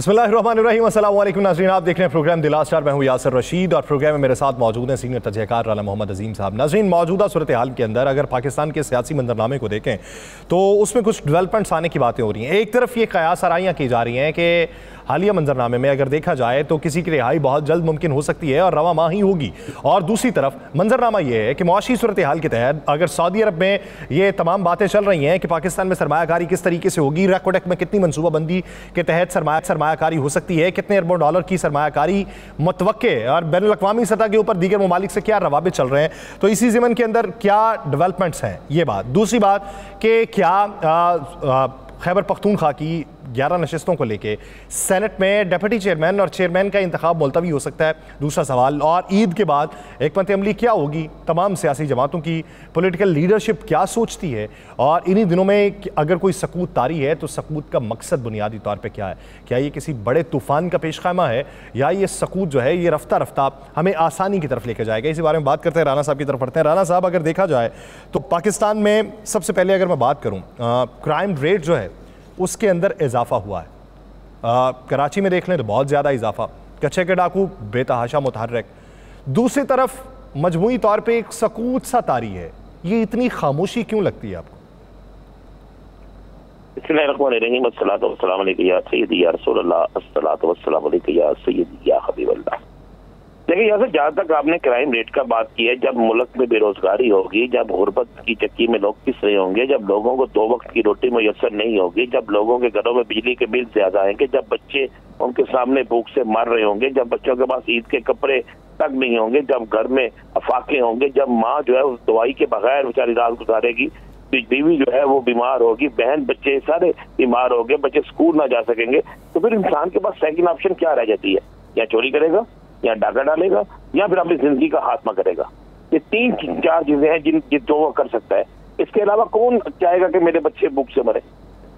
बिस्मिल्लाहिर्रहमानिर्रहीम। अस्सलाम वालेकुम नाज़रीन, आप देख रहे हैं प्रोग्राम दिल स्टार। मैं हूं यासर रशीद और प्रोग्राम में मेरे साथ मौजूद हैं सीनियर तजज़ियाकार राना मोहम्मद अजीम साहब। नाज़रीन, मौजूदा सूरत हाल के अंदर अगर पाकिस्तान के सियासी मंजरनामे को देखें तो उसमें कुछ डेवलपमेंट्स आने की बातें हो रही हैं। एक तरफ ये कयास आराइयाँ की जा रही हैं कि हालिया मंजरनामे में अगर देखा जाए तो किसी की रिहाई बहुत जल्द मुमकिन हो सकती है और रवा माह ही होगी, और दूसरी तरफ मंजरनामा ये है कि मुआशी सूरत हाल के तहत अगर सऊदी अरब में ये तमाम बातें चल रही हैं कि पाकिस्तान में सरमायाकारी किस तरीके से होगी, रेकोडेक में कितनी मनसूबाबंदी के तहत सरमायाकारी हो सकती है, कितने अरबों डॉलर की सरमायाकारी मुतवक्के, और बैनुल अक़वामी सतह के ऊपर दीगर ममालिक से क्या रवाबित चल रहे हैं, तो इसी ज़मन के अंदर क्या डेवलपमेंट्स हैं, ये बात। दूसरी बात कि क्या खैबर पख्तूनख्वा की 11 नशिस्तों को लेके सेनेट में डिप्टी चेयरमैन और चेयरमैन का इंतखाब मुलतवी हो सकता है, दूसरा सवाल। और ईद के बाद हिकमत अमली क्या होगी, तमाम सियासी जमातों की पॉलिटिकल लीडरशिप क्या सोचती है, और इन्हीं दिनों में अगर कोई सकूत तारी है तो सकूत का मकसद बुनियादी तौर पर क्या है। क्या ये किसी बड़े तूफ़ान का पेश ख़ैमा है, या ये सकूत जो है ये रफ्ता रफ्ता हमें आसानी की तरफ लेकर जाएगा। इसी बारे में बात करते हैं, राना साहब की तरफ पढ़ते हैं। राना साहब, अगर देखा जाए तो पाकिस्तान में सबसे पहले अगर मैं बात करूँ, क्राइम रेट जो है उसके अंदर इजाफा हुआ है। कराची में देख लें तो बहुत ज़्यादा इजाफा, कच्चे के डाकू बेतहाशा मुतहर्रिक। दूसरी तरफ मजमूई तौर पे एक सकूत सा तारी है, ये इतनी खामोशी क्यों लगती है आपको? बिस्मिल्लाहिर्रहमानिर्रहीम, अस्सलातु वस्सलामु अलैका या सय्यदी या रसूलल्लाह, अस्सलातु वस्सलामु अलैका या सय्यदी या हबीबल्लाह। देखिए, यहाँ से जहाँ तक आपने क्राइम रेट का बात की है, जब मुल्क में बेरोजगारी होगी, जब गुर्बत की चक्की में लोग पिस रहे होंगे, जब लोगों को 2 वक्त की रोटी मुयस्सर नहीं होगी, जब लोगों के घरों में बिजली के बिल ज्यादा आएंगे, जब बच्चे उनके सामने भूख से मर रहे होंगे, जब बच्चों के पास ईद के कपड़े तक नहीं होंगे, जब घर में अफाके होंगे, जब माँ जो है उस दवाई के बगैर बेचारी रात गुजारेगी, बीवी जो है वो बीमार होगी, बहन बच्चे सारे बीमार होंगे, बच्चे स्कूल ना जा सकेंगे, तो फिर इंसान के पास सेकंड ऑप्शन क्या रह जाती है? या चोरी करेगा, या डाका डालेगा, या फिर अपनी जिंदगी का खात्मा करेगा। ये 3-4 चीजें हैं जो वो कर सकता है। इसके अलावा कौन चाहेगा कि मेरे बच्चे भूख से मरे?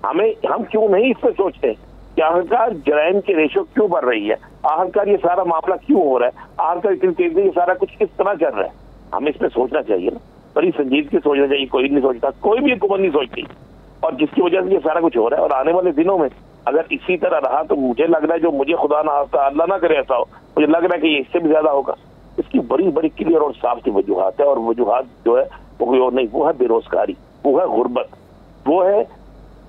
हम क्यों नहीं इस पर सोचते कि आखिरकार जराइम की रेशो क्यों बढ़ रही है, आखिरकार ये सारा मामला क्यों हो रहा है, आखिरकार इतनी तेजी ये सारा कुछ किस तरह चल रहा है? हमें इस पर सोचना चाहिए ना, बड़ी संजीदगी सोचना चाहिए। कोई नहीं सोचता, कोई भी हुकूमत नहीं सोचती, और जिसकी वजह से ये सारा कुछ हो रहा है। और आने वाले दिनों में अगर इसी तरह रहा तो मुझे लग रहा है, जो मुझे खुदा ना अल्लाह ना करे ऐसा हो, मुझे लग रहा है कि ये इससे भी ज्यादा होगा। इसकी बड़ी बड़ी क्लियर और साफ सी वजूहात है, और वजूहात जो है वो कोई और नहीं, वो है बेरोजगारी, वो है गुर्बत, वो है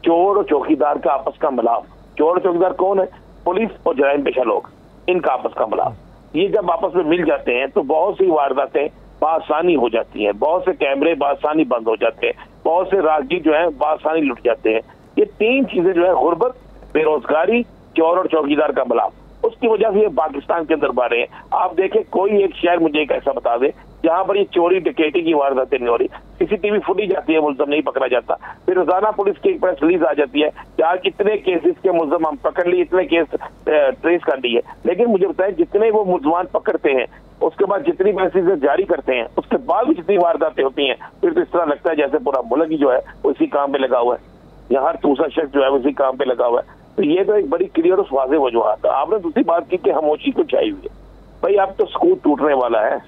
चोर और चौकीदार का आपस का मिलाप। चोर और चौकीदार कौन है? पुलिस और जराइम पेशा लोग, इनका आपस का मिलाप। ये जब आपस में मिल जाते हैं तो बहुत सी वारदातें बासानी हो जाती हैं, बहुत से कैमरे बासानी बंद हो जाते हैं, बहुत से राहगीर जो है बासानी लुट जाते हैं। ये 3 चीजें जो है, गुर्बत, बेरोजगारी, चोर और चौकीदार का मिलाप, उसकी वजह से ये पाकिस्तान के अंदर बढ़े हैं। आप देखें, कोई एक शहर मुझे एक ऐसा बता दे जहां पर ये चोरी डकैती की वारदातें नहीं हो रही, सीसीटीवी फुटेज आती है, मुल्ज़म नहीं पकड़ा जाता, फिर रोजाना पुलिस की एक प्रेस रिलीज आ जाती है कि आज इतने केसेस के मुल्ज़म हम पकड़ लिए, इतने केस ट्रेस कर लिए। लेकिन मुझे बताएं, जितने वो मुल्ज़मान पकड़ते हैं, उसके बाद जितनी मैसेज जारी करते हैं, उसके बाद भी जितनी वारदातें होती हैं, फिर तो इस तरह लगता है जैसे पूरा मुल्क ही जो है उसी काम पे लगा हुआ है, या हर दूसरा शख्स जो है उसी काम पे लगा हुआ है। तो ये तो एक बड़ी क्लियर और वाज़ेह वजूहात है। आपने दूसरी बात की कि खामोशी क्यों छाई हुई है। भाई, अब तो सकूत टूटने वाला है,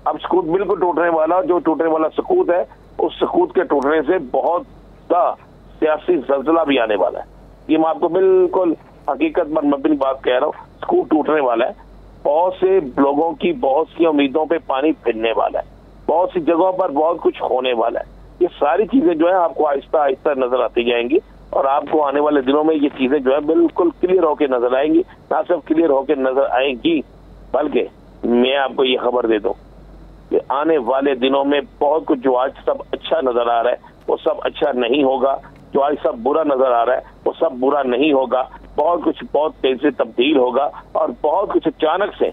अब सकूत बिल्कुल टूटने वाला, जो टूटने वाला सकूत है, उस सकूत के टूटने से बहुत सा सियासी जल्जला भी आने वाला है। ये मैं आपको बिल्कुल हकीकत पर मबनी बात कह रहा हूँ, सकूत टूटने वाला है। बहुत से लोगों की बहुत सी उम्मीदों पे पानी फिरने वाला है, बहुत सी जगहों पर बहुत कुछ होने वाला है। ये सारी चीजें जो है आपको आहिस्ता आहिस्ता नजर आती जाएंगी, और आपको आने वाले दिनों में ये चीजें जो है बिल्कुल क्लियर होकर नजर आएंगी। ना सिर्फ क्लियर होकर नजर आएंगी, बल्कि मैं आपको ये खबर दे दूं कि आने वाले दिनों में बहुत कुछ जो आज सब अच्छा नजर आ रहा है वो सब अच्छा नहीं होगा, जो आज सब बुरा नजर आ रहा है वो सब बुरा नहीं होगा। बहुत कुछ बहुत तेजी से तब्दील होगा, और बहुत कुछ अचानक से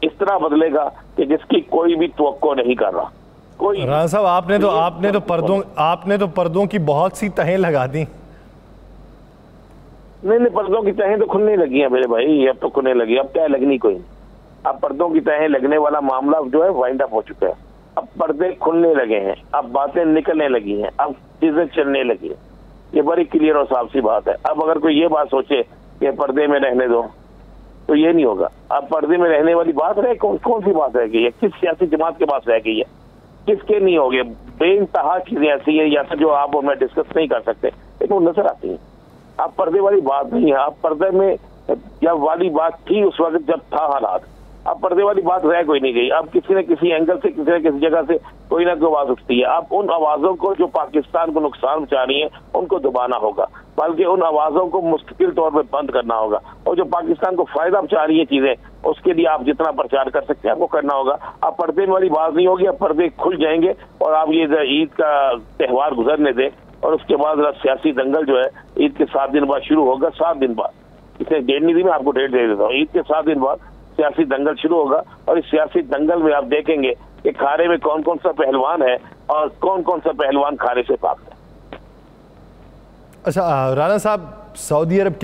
इस तरह बदलेगा कि जिसकी कोई भी तवक्को नहीं कर रहा कोई। राना साहब, आपने तो पर्दों की बहुत सी तहें लगा दी। नहीं, पर्दों की तहें तो खुलने लगी हैं मेरे भाई, अब तो खुलने लगी, अब तय लगनी कोई नहीं। अब पर्दों की तहें लगने वाला मामला जो है वाइंड अप हो चुका है। अब पर्दे खुलने लगे हैं, अब बातें निकलने लगी हैं, अब चीजें चलने लगी हैं। ये बड़ी क्लियर और साफ सी बात है। अब अगर कोई ये बात सोचे कि पर्दे में रहने दो, तो ये नहीं होगा। अब पर्दे में रहने वाली बात रहे, कौन सी बात रह गई है? किस सियासी जमात के पास रह गई है? किसके नहीं हो गए? बेइंतहा चीजें ऐसी है, या तो जो आप और मैं डिस्कस नहीं कर सकते, लेकिन वो नजर आती है। आप पर्दे वाली बात नहीं है। आप पर्दे में जब वाली बात थी उस वक्त जब था हालात। अब पर्दे वाली बात रह कोई नहीं गई। अब किसी न किसी एंगल से, किसी न किसी जगह से कोई ना कोई आवाज उठती है। अब उन आवाजों को जो पाकिस्तान को नुकसान पहुंचा रही है उनको दबाना होगा, बल्कि उन आवाजों को मुस्तकिल तौर पर बंद करना होगा। और जो पाकिस्तान को फायदा पहुंचा रही है चीजें, उसके लिए आप जितना प्रचार कर सकते हैं आपको करना होगा। अब पर्दे वाली बात नहीं होगी, अब पर्दे खुल जाएंगे और आप ये ईद का त्यौहार गुजरने दें और उसके बाद सियासी दंगल जो है ईद के 7 दिन बाद शुरू होगा। 7 दिन बाद, इसे डेट नहीं दी, मैं आपको डेट दे देता हूँ। ईद के 7 दिन बाद सियासी दंगल शुरू होगा और इस सियासी दंगल में आप देखेंगे कि खारे में कौन कौन सा पहलवान है और कौन कौन सा पहलवान खारे से पाक है। अच्छा राना साहब, सऊदी अरब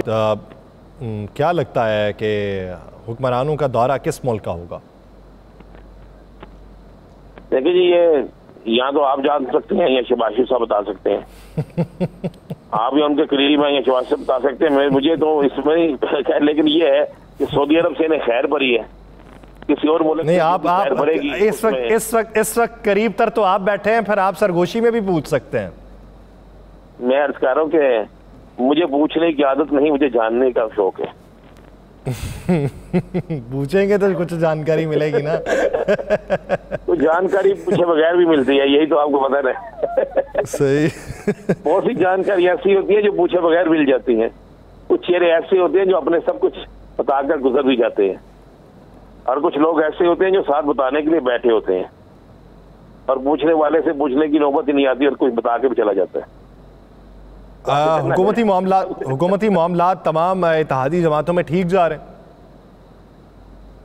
क्या लगता है कि हुक्मरानों का दौरा किस मुल्क का होगा? देखिए जी, ये यहाँ तो आप जान सकते हैं या शबाशी साहब बता सकते हैं। आप या उनके करीब हैं या शबाशी साहब बता सकते हैं। मुझे तो इसमें लेकिन ये है कि सऊदी अरब से इन्हें खैर भरी है, किसी और मुल्क नहीं। आप इस वक्त करीब तर तो आप बैठे हैं, फिर आप सरगोशी में भी पूछ सकते हैं। मैं अर्ज कर रहा हूँ कि मुझे पूछने की आदत नहीं, मुझे जानने का शौक है। पूछेंगे तो कुछ जानकारी मिलेगी ना। तो जानकारी पूछे बगैर भी मिलती है, यही तो आपको पता है। सही। बहुत सी जानकारी ऐसी होती है जो पूछे बगैर मिल जाती है। कुछ चेहरे ऐसे होते हैं जो अपने सब कुछ बताकर गुजर भी जाते हैं, और कुछ लोग ऐसे होते हैं जो साथ बताने के लिए बैठे होते हैं और पूछने वाले से पूछने की नौबत ही नहीं आती और कुछ बता के भी चला जाता है। हुकूमती मामला तमाम इत्तेहादी जमातों में ठीक जा रहे हैं?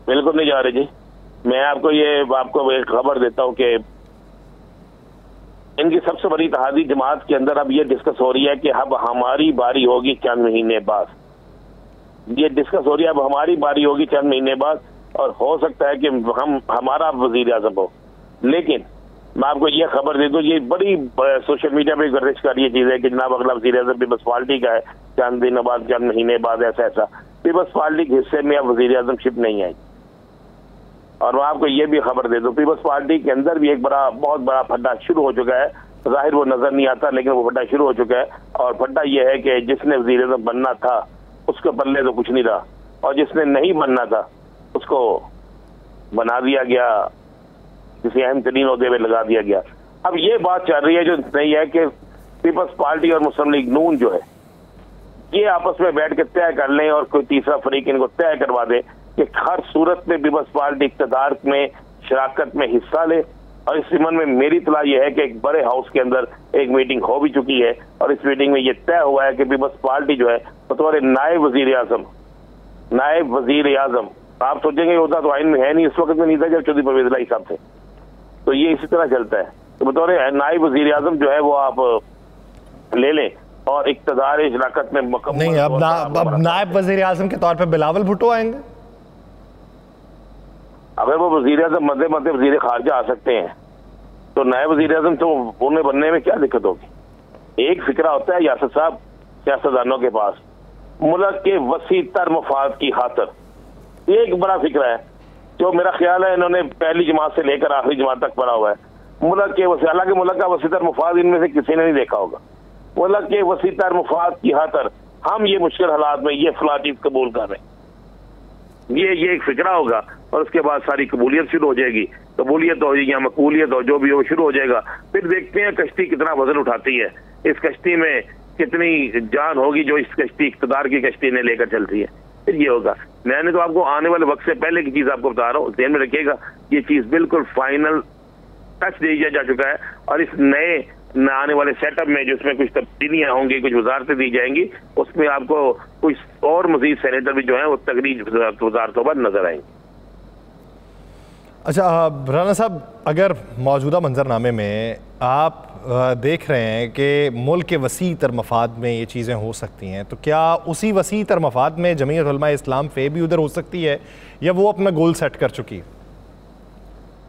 बिल्कुल नहीं जा रहे जी। मैं आपको एक खबर देता हूँ कि इनकी सबसे बड़ी इत्तेहादी जमात के अंदर अब ये डिस्कस हो रही है कि अब हमारी बारी होगी चंद महीने बाद। ये डिस्कस हो रही है अब हमारी बारी होगी चंद महीने बाद, और हो सकता है कि हमारा वजीर आजम हो। लेकिन मैं आपको ये खबर दे दूं, ये बड़ी सोशल मीडिया पे गर्दिश कर ये चीज है कि जनाब अगला वजीर आजम पीपल्स पार्टी का है, चंद दिन बाद, चंद महीने बाद, ऐसा। पीपल्स पार्टी के हिस्से में अब वजीर आजमशिप नहीं आई। और मैं आपको ये भी खबर दे दूं, पीपल्स पार्टी के अंदर भी एक बहुत बड़ा फड्डा शुरू हो चुका है। जाहिर वो नजर नहीं आता, लेकिन वो फड्डा शुरू हो चुका है। और फड्डा ये है कि जिसने वजीर आजम बनना था उसके पल्ले तो कुछ नहीं रहा, और जिसने नहीं बनना था उसको बना दिया गया, किसी अहम तरीन ओहदे पे लगा दिया गया। अब ये बात चल रही है जो नहीं है कि पीपल्स पार्टी और मुस्लिम लीग नून जो है ये आपस में बैठ के तय कर लें और कोई तीसरा फरीक इनको तय करवा दे कि हर सूरत में पीपल्स पार्टी इक़्तिदार में शराकत में हिस्सा ले। और इस जिम्मन में मेरी इत्तला यह है कि एक बड़े हाउस के अंदर एक मीटिंग हो भी चुकी है और इस मीटिंग में यह तय हुआ है कि पीपल्स पार्टी जो है बतौर नायब वजीर आजम, आप सोचेंगे होता तो आइन में है नहीं, इस वक्त में नहीं था जब चौधरी परवेज इलाही साहब थे, तो ये इसी तरह चलता है। तो बतौर नायब वजीर आजम जो है वो आप ले लें और इक़्तिदार शराकत में मुकम्मल। नहीं, अब नायब वजीर आजम के तौर पर बिलावल भुट्टो आएंगे। अगर वो वजीर आजम मध्य वजीर खारजा आ सकते हैं तो नायब वजीर आजम तो उन्हें बनने में क्या दिक्कत होगी। एक फिक्रा होता है यासर साहब सियासतदानों के पास, मुल्क के वसी तर मफाद की खातर। ये एक बड़ा फिक्रा है जो मेरा ख्याल है इन्होंने पहली जमात से लेकर आखिरी जमात तक पढ़ा हुआ है। मुल्क के वसी, हालांकि मुल्क का वसी तर मफाद इनमें से किसी ने नहीं देखा होगा। मुल्क के वसी तर मफाद की खातर हम ये मुश्किल हालात में ये फला चीज कबूल कर रहे हैं, ये एक फिक्रा होगा और उसके बाद सारी कबूलियत शुरू हो जाएगी। कबूलियत हो या मकबूलियत हो, जो भी हो शुरू हो जाएगा। फिर देखते हैं कश्ती कितना वजन उठाती है, इस कश्ती में कितनी जान होगी जो इस कश्ती इक़्तिदार की कश्ती ने लेकर चलती है। फिर ये होगा। मैंने तो आपको आने वाले वक्त से पहले की चीज आपको बता रहा हूँ, ध्यान में रखिएगा। ये चीज बिल्कुल फाइनल टच दिया जा चुका है और इस नए आने वाले सेटअप में जिसमें कुछ तब्दीलियां होंगी, कुछ वजारतें दी जाएंगी, उसमें आपको कुछ और मजीद सेनेटर भी जो है वो तकरीर वजारतों पर नजर आएंगे। अच्छा राना साहब, अगर मौजूदा मंजरनामे में आप देख रहे हैं कि मुल्क के वसी तर मफाद में ये चीज़ें हो सकती हैं, तो क्या उसी वसी तर मफाद में जमीयत उलमा इस्लाम फे भी उधर हो सकती है या वो अपना गोल सेट कर चुकी है?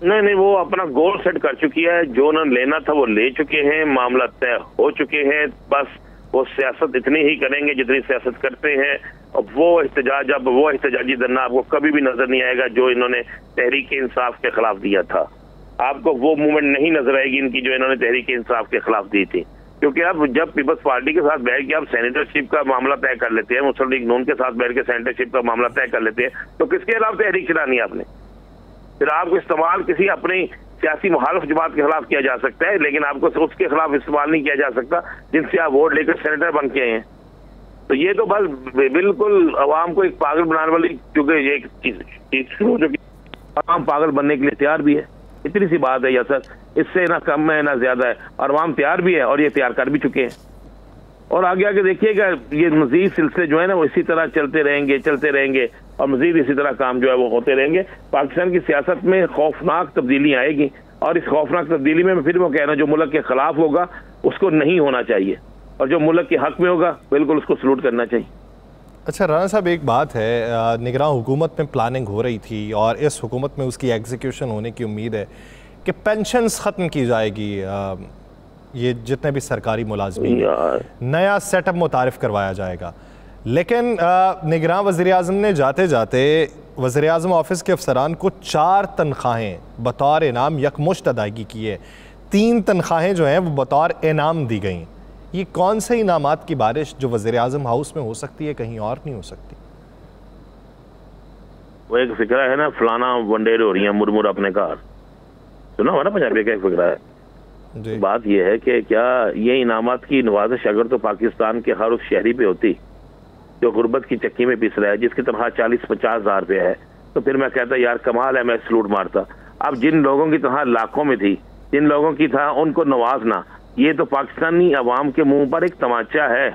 नहीं, वो अपना गोल सेट कर चुकी है। जो उन्होंने लेना था वो ले चुके हैं, मामला तय हो चुके हैं। बस वो सियासत इतनी ही करेंगे जितनी सियासत करते हैं। और वो एहतजाजी धरना आपको कभी भी नजर नहीं आएगा जो इन्होंने तहरीक इंसाफ के खिलाफ दिया था। आपको वो मूवमेंट नहीं नजर आएगी इनकी जो इन्होंने तहरीक इंसाफ के खिलाफ दी थी। क्योंकि आप जब पीपल्स पार्टी के साथ बैठ के आप सेनेटरशिप का मामला तय कर लेते हैं, मुस्लिम लीग नून के साथ बैठ के सेनेटरशिप का मामला तय कर लेते हैं, तो किसके खिलाफ तहरीक चलानी है आपने? फिर आपको इस्तेमाल किसी अपनी सियासी मुखालिफ जमात के खिलाफ किया जा सकता है, लेकिन आपको उसके खिलाफ इस्तेमाल नहीं किया जा सकता जिनसे आप वोट लेकर सेनेटर बन के आए हैं। तो ये तो बस बिल्कुल अवाम को एक पागल बनाने वाली, क्योंकि ये एक चीज शुरू हो चुकी, अवाम पागल बनने के लिए तैयार भी है। इतनी सी बात है यासर, इससे ना कम है ना ज्यादा है, और अवाम तैयार भी है और ये तैयार कर भी चुके हैं। और आगे आगे देखिएगा ये मजीद सिलसिले जो है ना वो इसी तरह चलते रहेंगे और मजीद इसी तरह काम जो है वो होते रहेंगे। पाकिस्तान की सियासत में खौफनाक तब्दीली आएगी, और इस खौफनाक तब्दीली में फिर वो कह रहा हूँ, जो मुल्क के खिलाफ होगा उसको नहीं होना चाहिए, और जो मुल्क के हक में होगा बिल्कुल उसको सलूट करना चाहिए। अच्छा राना साहब, एक बात है, निगरान हुकूमत में प्लानिंग हो रही थी और इस हुकूमत में उसकी एग्जीक्यूशन होने की उम्मीद है कि पेंशन्स ख़त्म की जाएगी, ये जितने भी सरकारी मुलाजमीन, नया सेटअप मुतारिफ करवाया जाएगा। लेकिन निगरान वज़ीर-ए-आज़म ने जाते जाते वज़ीर-ए-आज़म ऑफिस के अफसरान को 4 तनख्वाहें बतौर इनाम यकमुश्त अदायगी की है। 3 तनख्वाहें जो हैं वो बतौर इनाम दी गई। ये कौन से इनामात की बारिश जो वज़ीर-ए-आज़म हाउस में हो सकती है, कहीं और नहीं हो सकती? वो एक फिक्रा है ना, फलाना वनडेर हो रही है मुरमुर अपने घर, सुना हुआ ना पंजाबी का एक फिक्रा है। बात यह है कि क्या ये इनामात की नवाजिश अगर तो पाकिस्तान के हर उस शहरी पे होती जो गुर्बत की चक्की में पिस रहा है, जिसकी तनख्वाह 40-50 हज़ार रुपये है, तो फिर मैं कहता यार कमाल है, मैं सलूट मारता। अब जिन लोगों की तनख्वाह लाखों में थी, जिन लोगों की था उनको नवाजना, ये तो पाकिस्तानी अवाम के मुंह पर एक तमाचा है।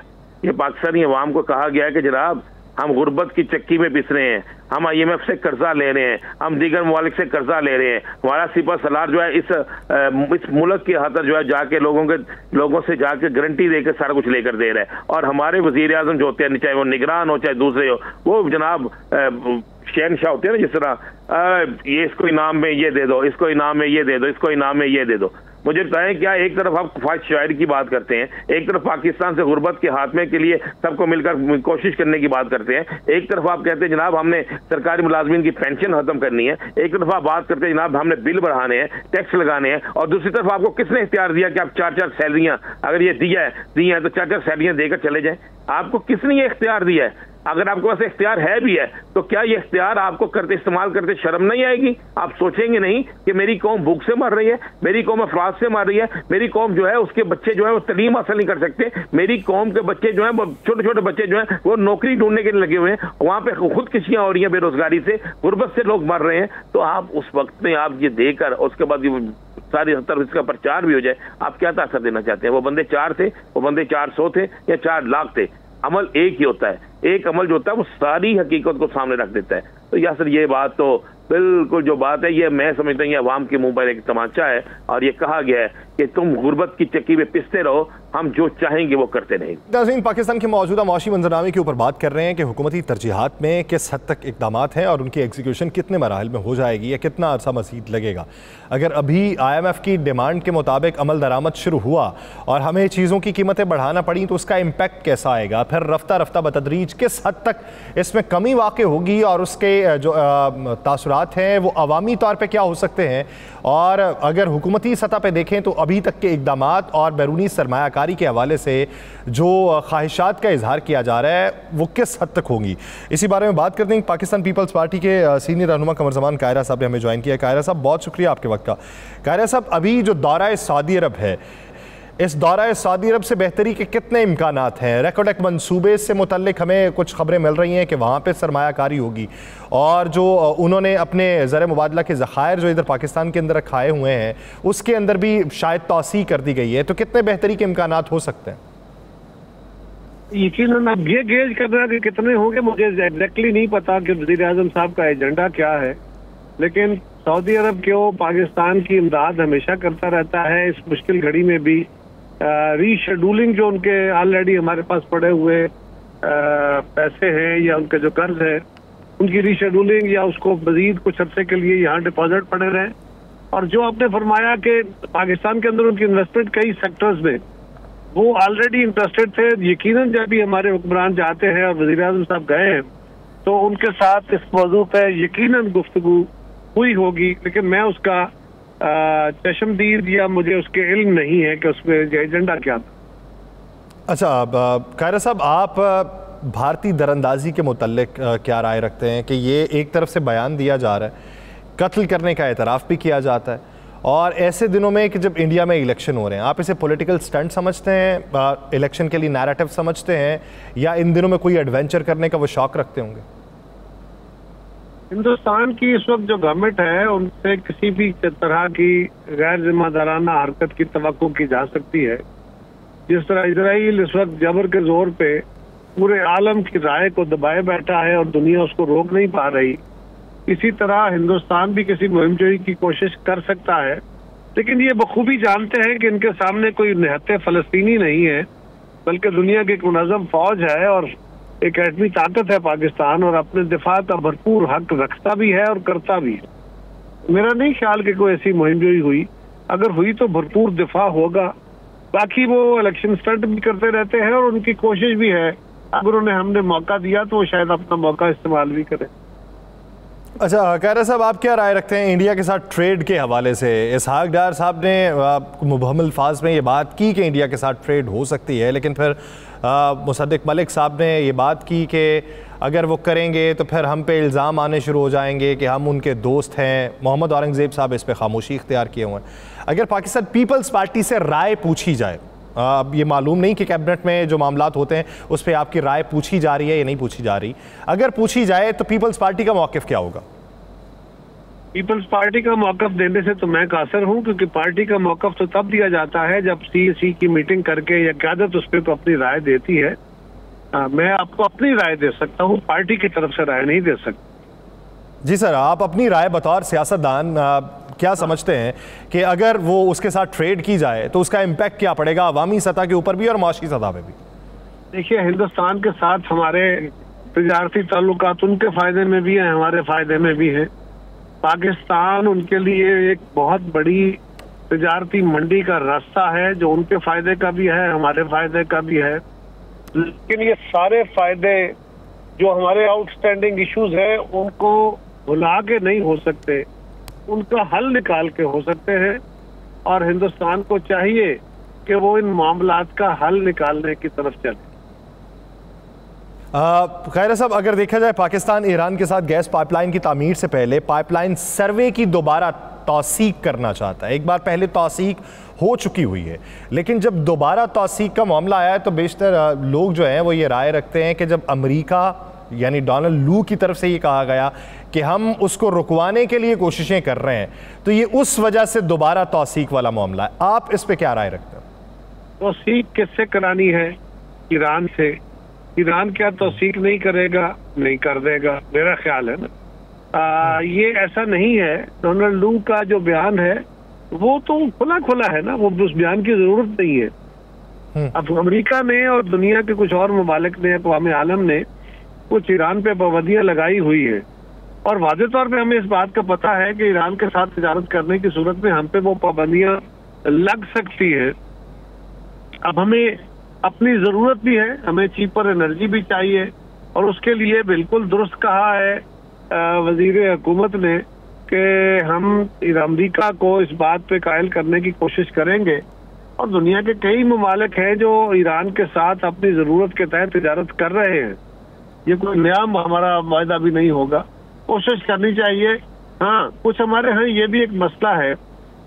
ये पाकिस्तानी अवाम को कहा गया है कि जनाब हम गुर्बत की चक्की में पिस रहे हैं, हम IMF से कर्जा ले रहे हैं, हम दीगर ममालिक से कर्जा ले रहे हैं, हमारा सिपा सलार जो है इस मुल्क की खातिर जो है जाके लोगों से जाके गारंटी देकर सारा कुछ लेकर दे रहा है। और हमारे वज़ीर-ए-आज़म जो होते हैं, चाहे वो निगरान हो चाहे दूसरे हो, वो जनाब शहनशाह होते हैं ना, जिस तरह ये इसको इनाम में ये दे दो, इसको इनाम में ये दे दो, इसको इनाम में ये दे दो। मुझे बताएं, क्या एक तरफ आप ख्वाहिश शायर की बात करते हैं, एक तरफ पाकिस्तान से गुर्बत के खात्मे के लिए सबको मिलकर कोशिश करने की बात करते हैं, एक तरफ आप कहते हैं जनाब हमने सरकारी मुलाजमीन की पेंशन खत्म करनी है, एक तरफ आप बात करते हैं जनाब हमने बिल बढ़ाने हैं, टैक्स लगाने हैं, और दूसरी तरफ आपको किसने इख्तियार दिया कि आप 4-4 सैलरियां, अगर ये दी है तो 4-4 सैलरियां देकर चले जाएं? आपको किसने ये इख्तियार दिया है? अगर आपके पास इख्तियार है भी है तो क्या ये इख्तियार आपको इस्तेमाल करते शर्म नहीं आएगी? आप सोचेंगे नहीं कि मेरी कौम भूख से मर रही है, मेरी कौम अफराद से मर रही है, मेरी कौम जो है उसके बच्चे जो है वो तलीम हासिल नहीं कर सकते, मेरी कौम के बच्चे जो है वो छोटे बच्चे जो है वो नौकरी ढूंढने के लिए लगे हुए हैं, वहां पे खुदकुशियां हो रही हैं बेरोजगारी से, गुर्बत से लोग मर रहे हैं। तो आप उस वक्त में आप ये देकर उसके बाद सारी तरफ इसका प्रचार भी हो जाए, आप क्या ताकत देना चाहते हैं? वो बंदे 4 थे, वो बंदे 400 थे या 4 लाख थे, अमल एक ही होता है। एक अमल जो होता है वो सारी हकीकत को सामने रख देता है। तो यासर ये बात तो बिल्कुल जो बात है ये मैं समझता हूँ ये अवाम के मुंह पर एक तमाचा है, और ये कहा गया है कि तुम गुर्बत की चक्की में पिसते रहो, हम जो चाहेंगे वो करते रहेंगे। नाज़रीन, पाकिस्तान के मौजूदा मौशी मंजरनामे के ऊपर बात कर रहे हैं कि हुकूमती तरजीहात में किस हद तक इक़दामात हैं और उनकी एग्जीक्यूशन कितने मराहल में हो जाएगी या कितना अरसा मज़ीद लगेगा। अगर अभी IMF की डिमांड के मुताबिक अमल दरामद शुरू हुआ और हमें चीज़ों की कीमतें बढ़ाना पड़ी तो उसका इम्पैक्ट कैसा आएगा? फिर रफ्ता रफ्ता बतदरीज किस हद तक इसमें कमी वाक़ होगी और उसके जो तासुरात हैं वो अवामी तौर पर क्या हो सकते हैं? और अगर हुकूमती सतह पर देखें तो अभी तक के इक़दामात और बैरूनी सरमायाकारी के हवाले से जो ख्वाहिशात का इजहार किया जा रहा है वो किस हद तक होंगी, इसी बारे में बात करते हैं। पाकिस्तान पीपल्स पार्टी के सीनियर रहनुमा कमरजमान कायरा साहब ने हमें ज्वाइन किया। कायरा साहब, बहुत शुक्रिया आपके वक्त का। कायरा साहब, अभी जो दौरा सऊदी अरब है, इस दौरा सऊदी अरब से बेहतरी के कितने इम्कानात हैं? रेकोडेक मंसूबे से मुतल्लिक हमें कुछ खबरें मिल रही हैं कि वहाँ पर सरमायाकारी होगी, और जो उन्होंने अपने ज़र मुबादला के ज़खायर जो इधर पाकिस्तान के अंदर रखाए हुए हैं उसके अंदर भी शायद तौसी कर दी गई है, तो कितने बेहतरी के इम्कानात हो सकते हैं? यकीनन अब ये गेज करना कि कितने होंगे मुझे एग्जैक्टली नहीं पता कि वज़ीर-ए-आज़म साहब का एजेंडा क्या है, लेकिन सऊदी अरब क्यों पाकिस्तान की इमदाद हमेशा करता रहता है। इस मुश्किल घड़ी में भी रीशेड्यूलिंग जो उनके ऑलरेडी हमारे पास पड़े हुए पैसे हैं या उनके जो कर्ज है उनकी रीशेड्यूलिंग या उसको मजीद कुछ अर्से के लिए यहाँ डिपॉजिट पड़े रहे, और जो आपने फरमाया कि पाकिस्तान के अंदर उनकी इन्वेस्टमेंट कई सेक्टर्स में वो ऑलरेडी इंटरेस्टेड थे। यकीनन जब भी हमारे हुक्मरान जाते हैं और वज़ीर-ए-आज़म साहब गए हैं तो उनके साथ इस मौजू पे यकीनन गुफ्तगू हुई होगी, लेकिन मैं उसका चशमदीद या मुझे उसके इल्म नहीं है कि उसमें एजेंडा क्या था। अच्छा कायरा साहब, आप भारतीय दरअंदाजी के मुतल्लिक क्या राय रखते हैं कि ये एक तरफ से बयान दिया जा रहा है, कत्ल करने का एतराफ़ भी किया जाता है, और ऐसे दिनों में कि जब इंडिया में इलेक्शन हो रहे हैं, आप इसे पॉलिटिकल स्टंट समझते हैं, इलेक्शन के लिए नैरेटिव समझते हैं, या इन दिनों में कोई एडवेंचर करने का वो शौक रखते होंगे? हिंदुस्तान की इस वक्त जो गवर्नमेंट है उनसे किसी भी तरह की गैर जिम्मेदाराना हरकत की तवक्को की जा सकती है। जिस तरह इजराइल इस वक्त जबर के जोर पे पूरे आलम की राय को दबाए बैठा है और दुनिया उसको रोक नहीं पा रही, इसी तरह हिंदुस्तान भी किसी मुहिमजोई की कोशिश कर सकता है। लेकिन ये बखूबी जानते हैं कि इनके सामने कोई निहत्ते फलस्तीनी नहीं है, बल्कि दुनिया की एक मुनज़्ज़म फौज है और एक एटमी ताकत है पाकिस्तान, और अपने दिफा का भरपूर हक रखता भी है और करता भी है। मेरा नहीं ख्याल कि कोई ऐसी मुहिमजोई हुई, अगर हुई तो भरपूर दिफा होगा। बाकी वो इलेक्शन स्टंट भी करते रहते हैं और उनकी कोशिश भी है, अगर उन्हें हमने मौका दिया तो वो शायद अपना मौका इस्तेमाल भी करें। अच्छा कायरा साहब, आप क्या राय रखते हैं इंडिया के साथ ट्रेड के हवाले से? इसहाक डार साहब ने मुबहम अल्फाज में ये बात की कि इंडिया के साथ ट्रेड हो सकती है, लेकिन फिर मुसद्दिक मलिक साहब ने ये बात की कि अगर वो करेंगे तो फिर हम पे इल्ज़ाम आने शुरू हो जाएंगे कि हम उनके दोस्त हैं। मोहम्मद औरंगज़ेब साहब इस पर खामोशी इख्तियार किए हुए हैं। अगर पाकिस्तान पीपल्स पार्टी से राय पूछी जाए, अब ये मालूम नहीं कि कैबिनेट में जो मामलात होते हैं उस पर आपकी राय पूछी जा रही है या नहीं पूछी जा रही, अगर पूछी जाए तो पीपल्स पार्टी का मौक़िफ़ क्या होगा? पीपल्स पार्टी का मौक़िफ़ देने से तो मैं कासर हूँ, क्योंकि पार्टी का मौक़िफ़ तो तब दिया जाता है जब CEC की मीटिंग करके या क़यादत उस पर अपनी राय देती है। मैं आपको अपनी राय दे सकता हूँ, पार्टी की तरफ से राय नहीं दे सकता। जी सर, आप अपनी राय बतौर सियासतदान क्या समझते हैं कि अगर वो उसके साथ ट्रेड की जाए तो उसका इम्पैक्ट क्या पड़ेगा अवामी सतह के ऊपर भी और माशी सतह पे भी? देखिए, हिंदुस्तान के साथ हमारे तजारती ताल्लुकात उनके फायदे में भी हैं, हमारे फायदे में भी हैं। पाकिस्तान उनके लिए एक बहुत बड़ी तजारती मंडी का रास्ता है, जो उनके फायदे का भी है, हमारे फायदे का भी है। लेकिन ये सारे फायदे जो हमारे आउटस्टैंडिंग इश्यूज हैं उनको भुला के नहीं हो सकते, उनका हल निकाल के हो सकते हैं, और हिंदुस्तान को चाहिए कि वो इन मामलात का हल निकालने की तरफ चले। खैर साहब, अगर देखा जाए पाकिस्तान ईरान के साथ गैस पाइपलाइन की तामीर से पहले पाइपलाइन सर्वे की दोबारा तौसीक करना चाहता है। एक बार पहले तौसीक हो चुकी हुई है, लेकिन जब दोबारा तौसीक का मामला आया है तो बेशतर लोग जो हैं वो ये राय रखते हैं कि जब अमेरिका यानी डोनाल्ड लू की तरफ से ये कहा गया कि हम उसको रुकवाने के लिए कोशिशें कर रहे हैं, तो ये उस वजह से दोबारा तौसीक वाला मामला है। आप इस पे क्या राय रखते हैं? तौसीक किससे करानी है? ईरान से। ईरान क्या तौसीक नहीं करेगा? नहीं कर देगा, मेरा ख्याल है ना। ये ऐसा नहीं है। डोनाल्ड लू का जो बयान है वो तो खुला खुला है ना, वो उस बयान की जरूरत नहीं है। अब अमेरिका ने और दुनिया के कुछ और ममालिक ने, अक़वाम आलम ने कुछ ईरान पे पाबंदियां लगाई हुई है, और वाज़ेह तौर पे हमें इस बात का पता है कि ईरान के साथ तिजारत करने की सूरत में हम पे वो पाबंदियां लग सकती है। अब हमें अपनी जरूरत भी है, हमें चीपर एनर्जी भी चाहिए, और उसके लिए बिल्कुल दुरुस्त कहा है वजीर हुकूमत ने कि हम अमेरिका को इस बात पे कायल करने की कोशिश करेंगे, और दुनिया के कई ममालिक हैं जो ईरान के साथ अपनी जरूरत के तहत तिजारत कर रहे हैं। ये कोई नया हमारा वायदा भी नहीं होगा, कोशिश करनी चाहिए। हाँ, कुछ हमारे यहाँ ये भी एक मसला है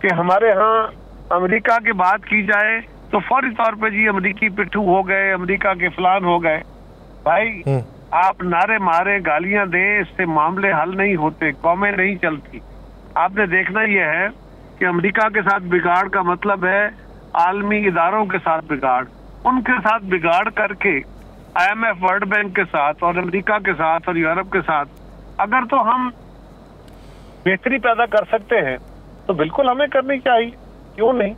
कि हमारे यहाँ अमेरिका की बात की जाए तो फौरी तौर पे जी अमेरिकी पिट्ठू हो गए, अमेरिका के फलान हो गए। भाई आप नारे मारे, गालियां दें, इससे मामले हल नहीं होते, कौमें नहीं चलती। आपने देखना यह है कि अमेरिका के साथ बिगाड़ का मतलब है आलमी इदारों के साथ बिगाड़। उनके साथ बिगाड़ करके IMF, वर्ल्ड बैंक के साथ और अमेरिका के साथ और यूरोप के साथ अगर तो हम बेहतरी पैदा कर सकते हैं तो बिल्कुल हमें करनी चाहिए, क्यों नहीं।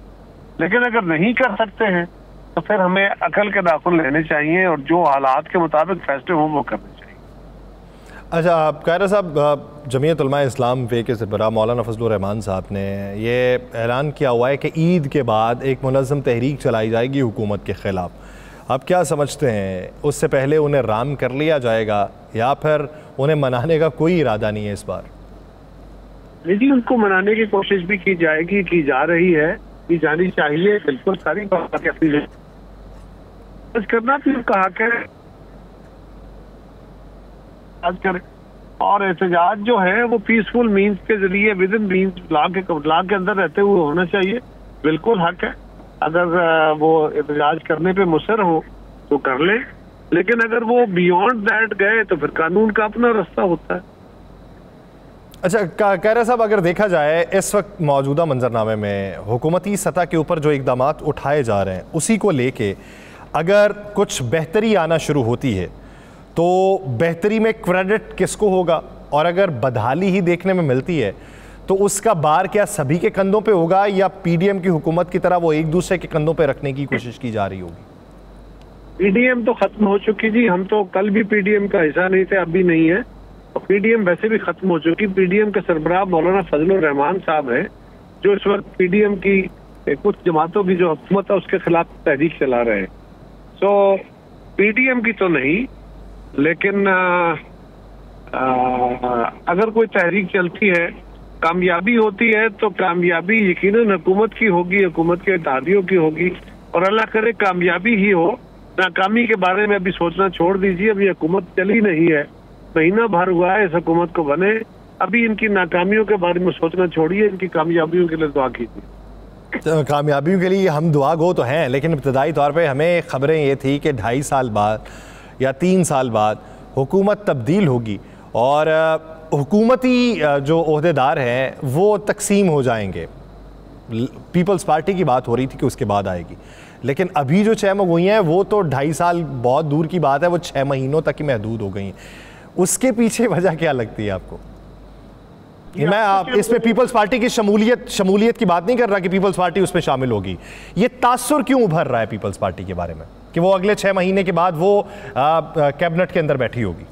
लेकिन अगर नहीं कर सकते हैं तो फिर हमें अकल के नाखून लेने चाहिए और जो हालात के मुताबिक फैसले हों वो करने चाहिए। अच्छा, कायरा साहब, जमीयत उलमा इस्लाम वे के सरबराह मौलाना फजलुर रहमान साहब ने ये ऐलान किया हुआ है कि ईद के बाद एक मुनज़्ज़म तहरीक चलाई जाएगी हुकूमत के ख़िलाफ़। आप क्या समझते हैं, उससे पहले उन्हें राम कर लिया जाएगा या फिर उन्हें मनाने का कोई इरादा नहीं है इस बार? जी, उनको मनाने की कोशिश भी की जाएगी, की जा रही है, की जानी चाहिए। बिल्कुल सारी बातें अपनी करना भी उनका हक है, आज करें। और एहतजाज जो है वो पीसफुल मीन्स के जरिए विद इन मीन्स लॉ के अंदर रहते हुए होना चाहिए, बिल्कुल हक है। अगर वो एहतजाज करने पे मुसर हो तो कर ले, लेकिन अगर वो बियॉन्ड दैट गए तो फिर कानून का अपना रास्ता होता है। अच्छा कैरा साहब, अगर देखा जाए इस वक्त मौजूदा मंजरनामे में हुकूमती सतह के ऊपर जो इकदाम उठाए जा रहे हैं उसी को लेके अगर कुछ बेहतरी आना शुरू होती है तो बेहतरी में क्रेडिट किसको होगा, और अगर बदहाली ही देखने में मिलती है तो उसका बार क्या सभी के कंधों पे होगा या पीडीएम की हुकूमत की तरह वो एक दूसरे के कंधों पे रखने की कोशिश की जा रही होगी? पीडीएम तो खत्म हो चुकी जी, हम तो कल भी पीडीएम का हिस्सा नहीं थे, अब भी नहीं है। और पीडीएम वैसे भी खत्म हो चुकी। पीडीएम के सरबराह मौलाना फजलुर रहमान साहब है जो इस वक्त पीडीएम की कुछ जमातों की जो हुकूमत है उसके खिलाफ तहरीक चला रहे हैं। सो पीडीएम की तो नहीं, लेकिन अगर कोई तहरीक चलती है, कामयाबी होती है तो कामयाबी यकीनन हुकूमत की होगी, हुकूमत के इत्तेहादियों की होगी, और अल्लाह करे कामयाबी ही हो। नाकामी के बारे में अभी सोचना छोड़ दीजिए, अभी हुकूमत चली नहीं है, महीना भर हुआ है इस हुकूमत को बने, अभी इनकी नाकामियों के बारे में सोचना छोड़िए, इनकी कामयाबियों के लिए दुआ कीजिए। कामयाबियों के लिए हम दुआ गो तो हैं, लेकिन इब्तदाई तौर पे हमें खबरें ये थी कि 2.5 साल बाद या 3 साल बाद हुकूमत तब्दील होगी और हुकूमती जो ओहदेदार हैं वो तकसीम हो जाएंगे। पीपल्स पार्टी की बात हो रही थी कि उसके बाद आएगी, लेकिन अभी जो 6 हुई हैं वो तो 2.5 साल बहुत दूर की बात है, वो 6 महीनों तक ही महदूद हो गई हैं। उसके पीछे वजह क्या लगती है आपको? मैं आप इसमें पीपल्स पार्टी की शमूलियत की बात नहीं कर रहा कि पीपल्स पार्टी उसमें शामिल होगी, ये तासुर क्यों उभर रहा है पीपल्स पार्टी के बारे में कि वो अगले 6 महीने के बाद वो कैबिनेट के अंदर बैठी होगी?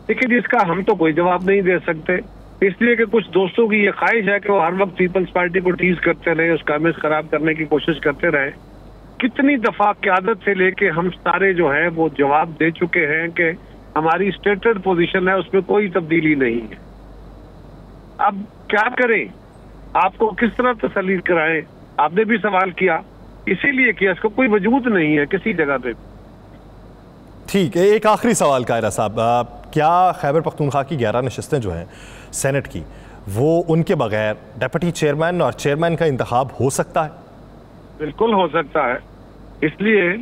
देखिए, इसका हम तो कोई जवाब नहीं दे सकते, इसलिए कि कुछ दोस्तों की ये ख्वाहिश है कि वो हर वक्त पीपल्स पार्टी को टीज करते रहे, उसका इमेज खराब करने की कोशिश करते रहे। कितनी दफा क़यादत से लेके हम सारे जो है वो जवाब दे चुके हैं कि हमारी स्टेटेड पोजीशन है, उसमें कोई तब्दीली नहीं है। अब क्या करें, आपको किस तरह तसल्ली कराएं? आपने भी सवाल किया, इसीलिए किया, इसको कोई वजूद नहीं है किसी जगह पे। ठीक है, एक आखिरी सवाल कायरा साहब, क्या खैबर पख्तूनख्वा की 11 नशिस्तें जो हैं सेनेट की, वो उनके बगैर डिप्टी चेयरमैन और चेयरमैन का इंतखाब हो सकता है? बिल्कुल हो सकता है, इसलिए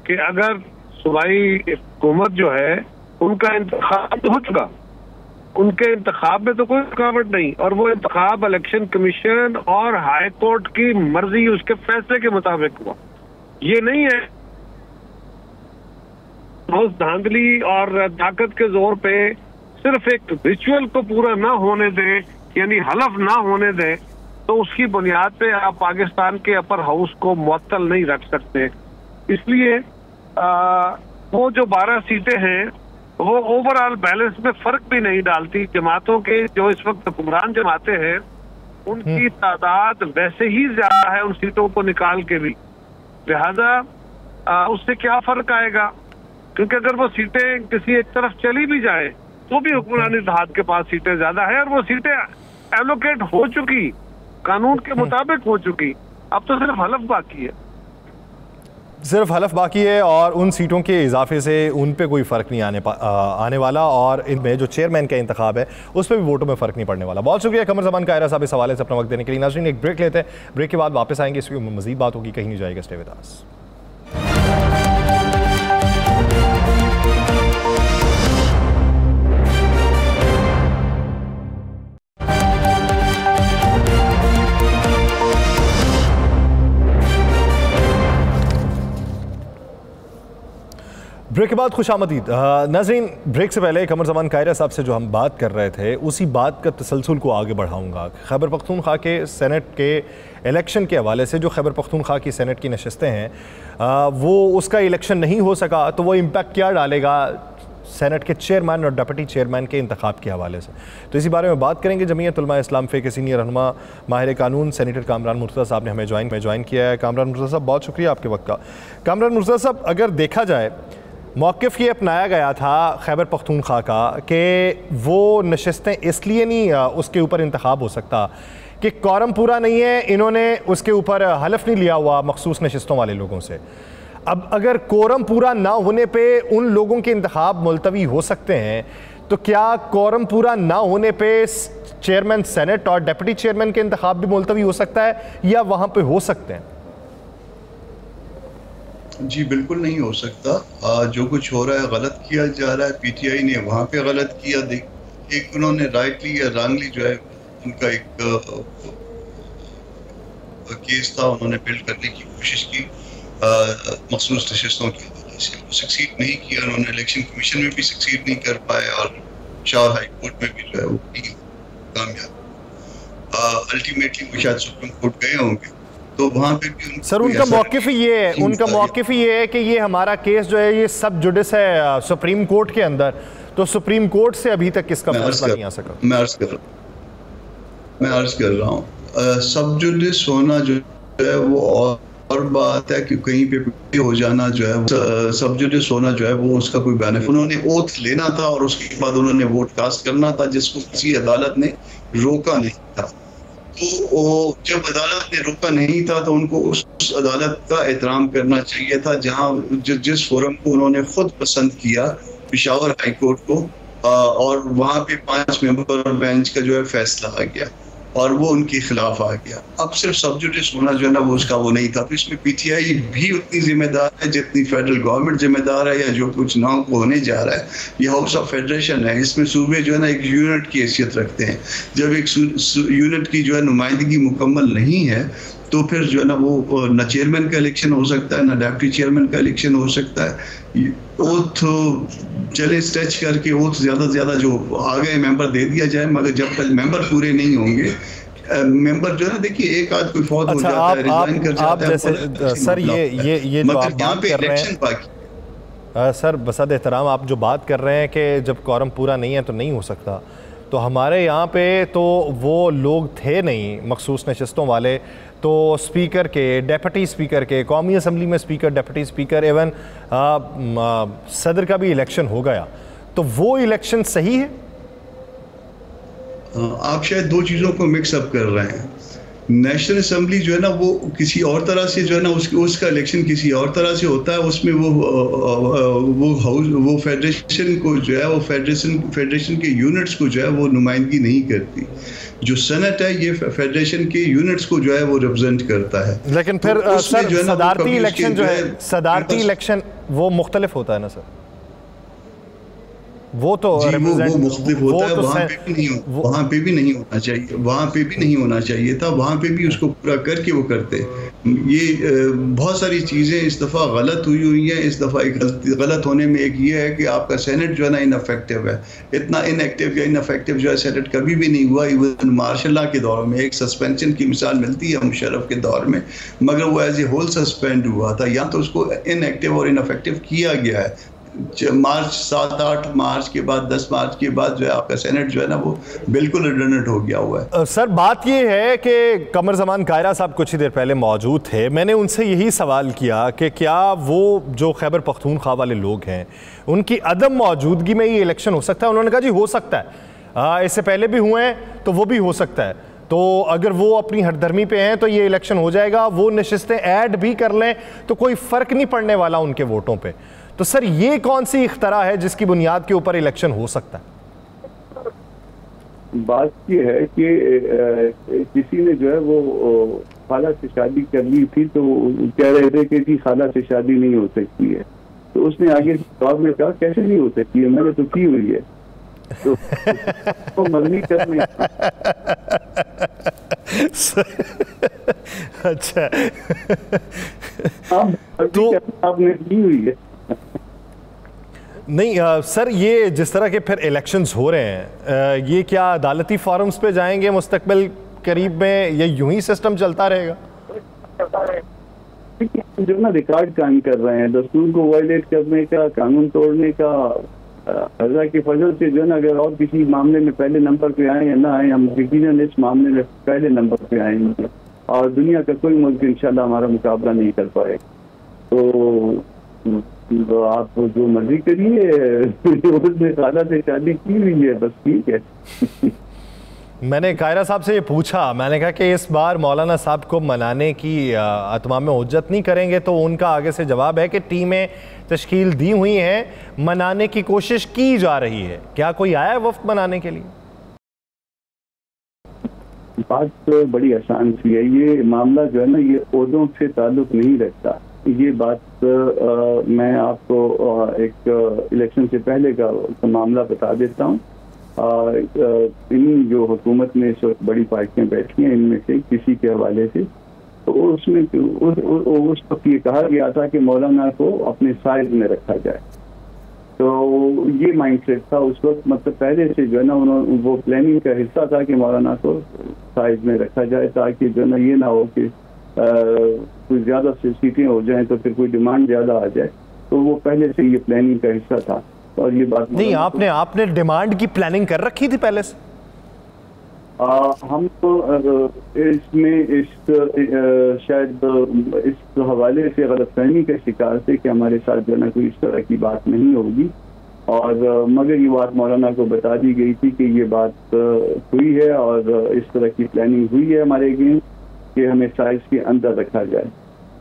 कि अगर सूबाई हुकूमत जो है उनका इंतखाब हो चुका, उनके इंतखाब में तो कोई रुकावट नहीं, और वो इंतखाब इलेक्शन कमीशन और हाई कोर्ट की मर्जी उसके फैसले के मुताबिक हुआ। ये नहीं है बहुत धांधली और ताकत के जोर पे सिर्फ एक रिचुअल को पूरा ना होने दें, यानी हलफ ना होने दें, तो उसकी बुनियाद पे आप पाकिस्तान के अपर हाउस को मुअत्तल नहीं रख सकते। इसलिए वो जो 12 सीटें हैं वो ओवरऑल बैलेंस में फर्क भी नहीं डालती। जमातों के जो इस वक्त हुक्मरान जमातें हैं उनकी तादाद वैसे ही ज्यादा है उन सीटों को निकाल के भी, लिहाजा उससे क्या फर्क आएगा? क्योंकि अगर वो सीटें किसी एक तरफ चली भी जाए तो भी हुक्मरान इत्तेहाद के पास सीटें ज्यादा है, और वो सीटें एलोकेट हो चुकी, कानून के मुताबिक हो चुकी, अब तो सिर्फ हलफ बाकी है। सिर्फ हलफ बाकी है, और उन सीटों के इजाफे से उन पे कोई फ़र्क नहीं आने वाला, और इनमें जो चेयरमैन का इंतखाब है उस पर भी वोटों में फ़र्क नहीं पड़ने वाला। बहुत शुक्रिया कमर ज़मान कायरा साहब इस हवाले से अपना वक्त देने के लिए। नाज़रीन, एक ब्रेक लेते हैं, ब्रेक के बाद वापस आएंगे, इस पर मज़ीद बात होगी, कहीं नहीं जाएगा, स्टे विद अस। ब्रेक के बाद खुश आमदीद। नाज़रीन, ब्रेक से पहले कमर ज़मान कायरा साहब से जो हम बात कर रहे थे उसी बात का तसलसल को आगे बढ़ाऊंगा। खैबर पख्तूनख्वा के सेनेट के इलेक्शन के हवाले से जो खैबर पख्तूनख्वा की सेनेट की नशिस्तें हैं वो उसका इलेक्शन नहीं हो सका तो वो इम्पैक्ट क्या डालेगा सेनेट के चेयरमैन और डिप्टी चेयरमैन के इंतखाब के हवाले से। तो इसी बारे में बात करेंगे। जमीयत उलमा इस्लाम फे के सीनियर रहनुमा माहिर कानून सेनेटर कामरान मुर्तज़ा साहब ने हमें ज्वाइन किया है। कामरान मुर्तज़ा साहब, बहुत शुक्रिया आपके वक्त का। कामरान मुर्तज़ा साहब, अगर देखा जाए मौक़िफ़ ये अपनाया गया था खैबर पख्तूनख्वा का कि वो नशिस्तें इसलिए नहीं उसके ऊपर इंतखाब हो सकता कि कौरम पूरा नहीं है, इन्होंने उसके ऊपर हलफ नहीं लिया हुआ मखसूस नशिस्तों वाले लोगों से। अब अगर कोरम पूरा ना होने पे उन लोगों के इंतखाब मुलतवी हो सकते हैं, तो क्या कोरम पूरा ना होने पे चेयरमैन सेनेट और डिप्टी चेयरमैन के इंतखाब भी मुलतवी हो सकता है या वहां पे हो सकते हैं? जी बिल्कुल नहीं हो सकता। जो कुछ हो रहा है गलत किया जा रहा है। पीटीआई ने वहाँ पे गलत किया। एक उन्होंने राइटली या रॉन्गली जो है उनका एक केस था, उन्होंने बिल्ड करने की कोशिश की मखसूस नशिस्तों की वजह से। वो सक्सीड नहीं किया। उन्होंने इलेक्शन कमीशन में भी सक्सीड नहीं कर पाए और शाह हाई कोर्ट में भी जो है वो नहीं कामयाब। अल्टीमेटली वो शायद सुप्रीम कोर्ट गए होंगे, तो वहाँ पे भी सर उनका मौक़िफ़ ये है, उनका मौक़िफ़ ये है कि ये हमारा केस जो है ये सब जुडिस है सुप्रीम कोर्ट के अंदर, तो सुप्रीम कोर्ट से अभी तक किसका फैसला नहीं आ सका। मैं अर्ज कर रहा हूँ सब जुडिस होना जो है वो और बात है कि कहीं पे हो जाना जो है सब जुडिस होना जो है वो उसका कोई बेनिफिट। उन्होंने ओथ लेना था और उसके बाद उन्होंने वोट कास्ट करना था, जिसको किसी अदालत ने रोका नहीं था। तो जब अदालत ने रोका नहीं था तो उनको उस अदालत का एहतराम करना चाहिए था जहां जिस फोरम को उन्होंने खुद पसंद किया, पेशावर हाई कोर्ट को, और वहां पे 5 मेंबर बेंच का जो है फैसला आ गया और वो उनके खिलाफ आ गया। अब सिर्फ सब जुडिस होना जो है ना वो उसका वो नहीं था। तो इसमें पीटीआई भी उतनी जिम्मेदार है जितनी फेडरल गवर्नमेंट जिम्मेदार है, या जो कुछ ना होने जा रहा है। ये हाउस ऑफ फेडरेशन है, इसमें सूबे जो है ना एक यूनिट की हैसियत रखते हैं। जब एक यूनिट की जो है नुमाइंदगी मुकम्मल नहीं है तो फिर जो है ना वो न चेयरमैन का इलेक्शन हो सकता है, न डिप्टी चेयरमैन का इलेक्शन हो सकता है। ओथ चले स्ट्रेच करके ओथ ज़्यादा से ज़्यादा जो आ गए मेंबर दे दिया जाए, मगर जब तक मेंबर पूरे नहीं होंगे मेंबर जो है ना, देखिए एक आध कोई फौत हो जाता है, रिजाइन कर जाता है। सर ये जो आप बात कर रहे हैं सर, बसद एहतराम आप जो बात कर रहे हैं कि जब कोरम पूरा नहीं है तो नहीं हो सकता, तो हमारे यहाँ पे तो वो लोग थे नहीं मखसूस नशिस्तों वाले, तो स्पीकर के, डिप्टी स्पीकर के, कौमी असम्बली में स्पीकर, डिप्टी स्पीकर, इवन सदर का भी इलेक्शन हो गया, तो वो इलेक्शन सही है? आप शायद दो चीज़ों को मिक्सअप कर रहे हैं। नेशनल असेंबली जो है ना वो किसी और तरह से जो है ना उसका इलेक्शन किसी और तरह से होता है। उसमें वो फेडरेशन को जो है वो फेडरेशन के यूनिट्स को जो है वो नुमाइंदगी नहीं करती। जो सेनेट है ये फेडरेशन के यूनिट्स को जो है वो रिप्रेजेंट करता है। लेकिन फिर तो सर सदारती इलेक्शन जो है, सदारती इलेक्शन वो मुख्तलिफ होता है ना सर? वो तो वो मुख्तलिफ होता है। वहाँ पे भी नहीं होना चाहिए, वहाँ पे भी नहीं होना चाहिए था। वहाँ पे भी उसको पूरा करके वो करते। ये बहुत सारी चीज़ें इस दफ़ा गलत हुई हैं। इस दफ़ा एक गलत होने में एक ये है कि आपका सेनेट जो है ना इनफेक्टिव है। इतना इनएक्टिव या इनफेक्टिव जो है सेनेट कभी भी नहीं हुआ। इवन मार्शल लॉ के दौर में एक सस्पेंशन की मिसाल मिलती है मुशर्रफ के दौर में, मगर वो एज ए होल सस्पेंड हुआ था। या तो उसको इनएक्टिव और इनफेक्टिव किया गया है। मार्च 7-8 मार्च के बाद 10 मार्च के बाद जो है आपका सेनेट जो है ना वो बिल्कुल रिडंडेंट हो गया हुआ है। सर बात ये है कि कमर जमान कायरा साहब कुछ ही देर पहले मौजूद थे। मैंने उनसे यही सवाल किया कि क्या वो जो खैबर पख्तूनख्वा वाले लोग हैं उनकी अदम मौजूदगी में ये इलेक्शन हो सकता है? उन्होंने कहा जी हो सकता है, इससे पहले भी हुए हैं तो वो भी हो सकता है। तो अगर वो अपनी हरदर्मी पे हैं तो ये इलेक्शन हो जाएगा। वो नशिस्तें ऐड भी कर लें तो कोई फ़र्क नहीं पड़ने वाला उनके वोटों पे। तो सर ये कौन सी इख्तरा है जिसकी बुनियाद के ऊपर इलेक्शन हो सकता है? बात ये है कि किसी ने जो है वो खाला से शादी कर ली थी, तो कह रहे थे कि जी खाला से शादी नहीं हो सकती है। तो उसने आगे जवाब में कहा कैसे नहीं हो सकती है, मैंने तो की हुई है। तो मगनी करने अच्छा तो आपने की हुई है। नहीं सर, ये जिस तरह के फिर इलेक्शंस हो रहे हैं ये क्या अदालती फॉरम्स पे जाएंगे मुस्तकबिल करीब में, या यूं ही सिस्टम चलता रहेगा? जो ना रिकॉर्ड कायम कर रहे हैं, दस्तूर को वायलेट करने का, कानून तोड़ने का, अल्लाह के फजल से जो है ना अगर और किसी मामले में पहले नंबर पे आए या ना आए, हम यकीनन इस मामले में पहले नंबर पे आएंगे और दुनिया का कोई मुल्क इंशाल्लाह हमारा मुकाबला नहीं कर पाए। तो आप जो मर्जी करिए, उसने खाला से शादी की हुई है, बस ठीक है। मैंने कायरा साहब से ये पूछा, मैंने कहा कि इस बार मौलाना साहब को मनाने की अतमाम हुज्जत नहीं करेंगे, तो उनका आगे से जवाब है कि टीमें तश्कील दी हुई हैं, मनाने की कोशिश की जा रही है। क्या कोई आया है वफ्द मनाने के लिए? बात तो बड़ी आसान सी है। ये मामला जो है ना, ये ओहदों से ताल्लुक नहीं रखता। ये बात मैं आपको एक इलेक्शन से पहले का मामला बता देता हूँ। इन जो हुकूमत में इस वक्त बड़ी पार्टियां बैठी हैं, इनमें से किसी के हवाले से तो उसमें उस वक्त ये कहा गया था कि मौलाना को अपने साइज में रखा जाए। तो ये माइंडसेट था उस वक्त, मतलब पहले से जो है ना उन्होंने वो प्लानिंग का हिस्सा था कि मौलाना को साइज में रखा जाए, ताकि जो है ना ये ना हो कि कुछ ज़्यादा सीटें हो जाएं तो फिर कोई डिमांड ज़्यादा आ जाए। तो वो पहले से ये प्लानिंग का हिस्सा था। और ये बात नहीं, आपने डिमांड की प्लानिंग कर रखी थी पहले से? हम तो इसमें शायद इस हवाले से गलतफहमी के शिकार थे कि हमारे साथ जो है ना कोई इस तरह की बात नहीं होगी, और मगर ये बात मौलाना को बता दी गई थी कि ये बात हुई है और इस तरह की प्लानिंग हुई है हमारे अगेंस्ट कि हमें साइज के अंदर रखा जाए।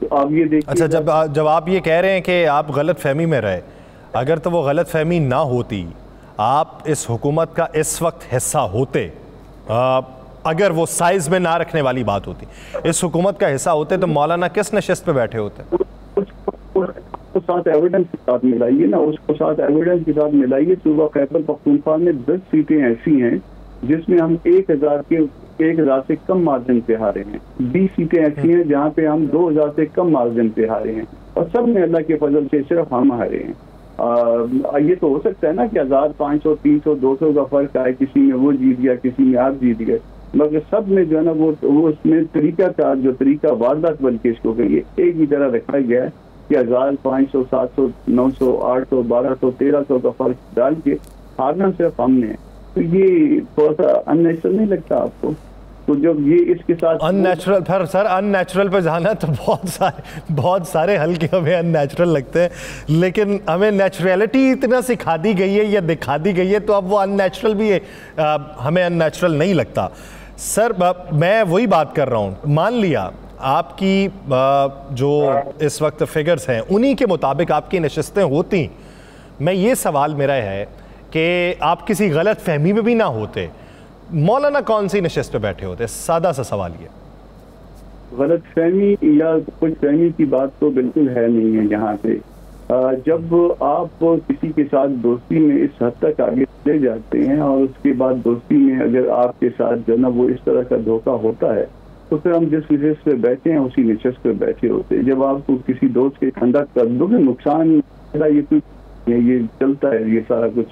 तो आप ये देखिए। अच्छा, जब आप ये कह रहे हैं कि आप गलत फहमी में रहे, अगर तो वो गलत फहमी ना होती, आप इस हुकूमत का इस वक्त हिस्सा होते, अगर वो साइज में ना रखने वाली बात होती, इस हुकूमत का हिस्सा होते, तो मौलाना किस नशिस्त पे बैठे होते? उसको साथ एविडेंस के साथ मिलाइए ना, उसको साथ एविडेंस के साथ मिलाइए। सूबा खैबर पख्तूनख्वा में 10 सीटें ऐसी हैं जिसमें हम 1000 से कम मार्जिन पे हारे हैं। 20 सीटें ऐसी हैं जहाँ पे हम 2000 से कम मार्जिन पे हारे हैं, और सब में अल्लाह के फजल से सिर्फ हम हारे हैं। ये तो हो सकता है ना कि 1000, 500, 300, 200 का फर्क आए, किसी में वो जीत गया, किसी में आप जीत गए, मगर सब में जो है ना वो उसमें तरीका का जो तरीका वारदात बल्कि इसको कहिए एक ही तरह रखा गया है कि 1000, 500, 700, 900, 800, 1200, 1300 का फर्क डाल के हारना सिर्फ हमने है। तो ये थोड़ा सा अननेचुरल नहीं लगता आपको? तो जब ये इसके साथ अननेचुरल, फिर सर अननेचुरल पे जाना तो बहुत सारे हल्के हमें अननेचुरल लगते हैं, लेकिन हमें नेचुरलिटी इतना सिखा दी गई है या दिखा दी गई है, तो अब वो अननेचुरल भी हमें अननेचुरल नहीं लगता। सर मैं वही बात कर रहा हूँ, मान लिया आपकी जो इस वक्त फिगर्स हैं उन्हीं के मुताबिक आपकी नशिस्तें होती, मैं ये सवाल मेरा है कि आप किसी गलत फहमी में भी ना होते, मौलाना कौन सी नशिस्त पे बैठे होते? सादा सा सवाल ये। गलत फहमी या कुछ फहमी की बात तो बिल्कुल है नहीं है यहाँ पे। जब आप किसी के साथ दोस्ती में इस हद तक आगे ले जाते हैं और उसके बाद दोस्ती में अगर आपके साथ जो ना वो इस तरह का धोखा होता है, तो फिर हम जिस नशिस्त पे बैठे हैं उसी नशिस्त पे बैठे होते हैं। जब आपको किसी दोस्त के कंडक्ट कर दो नुकसान ये चलता है, ये सारा कुछ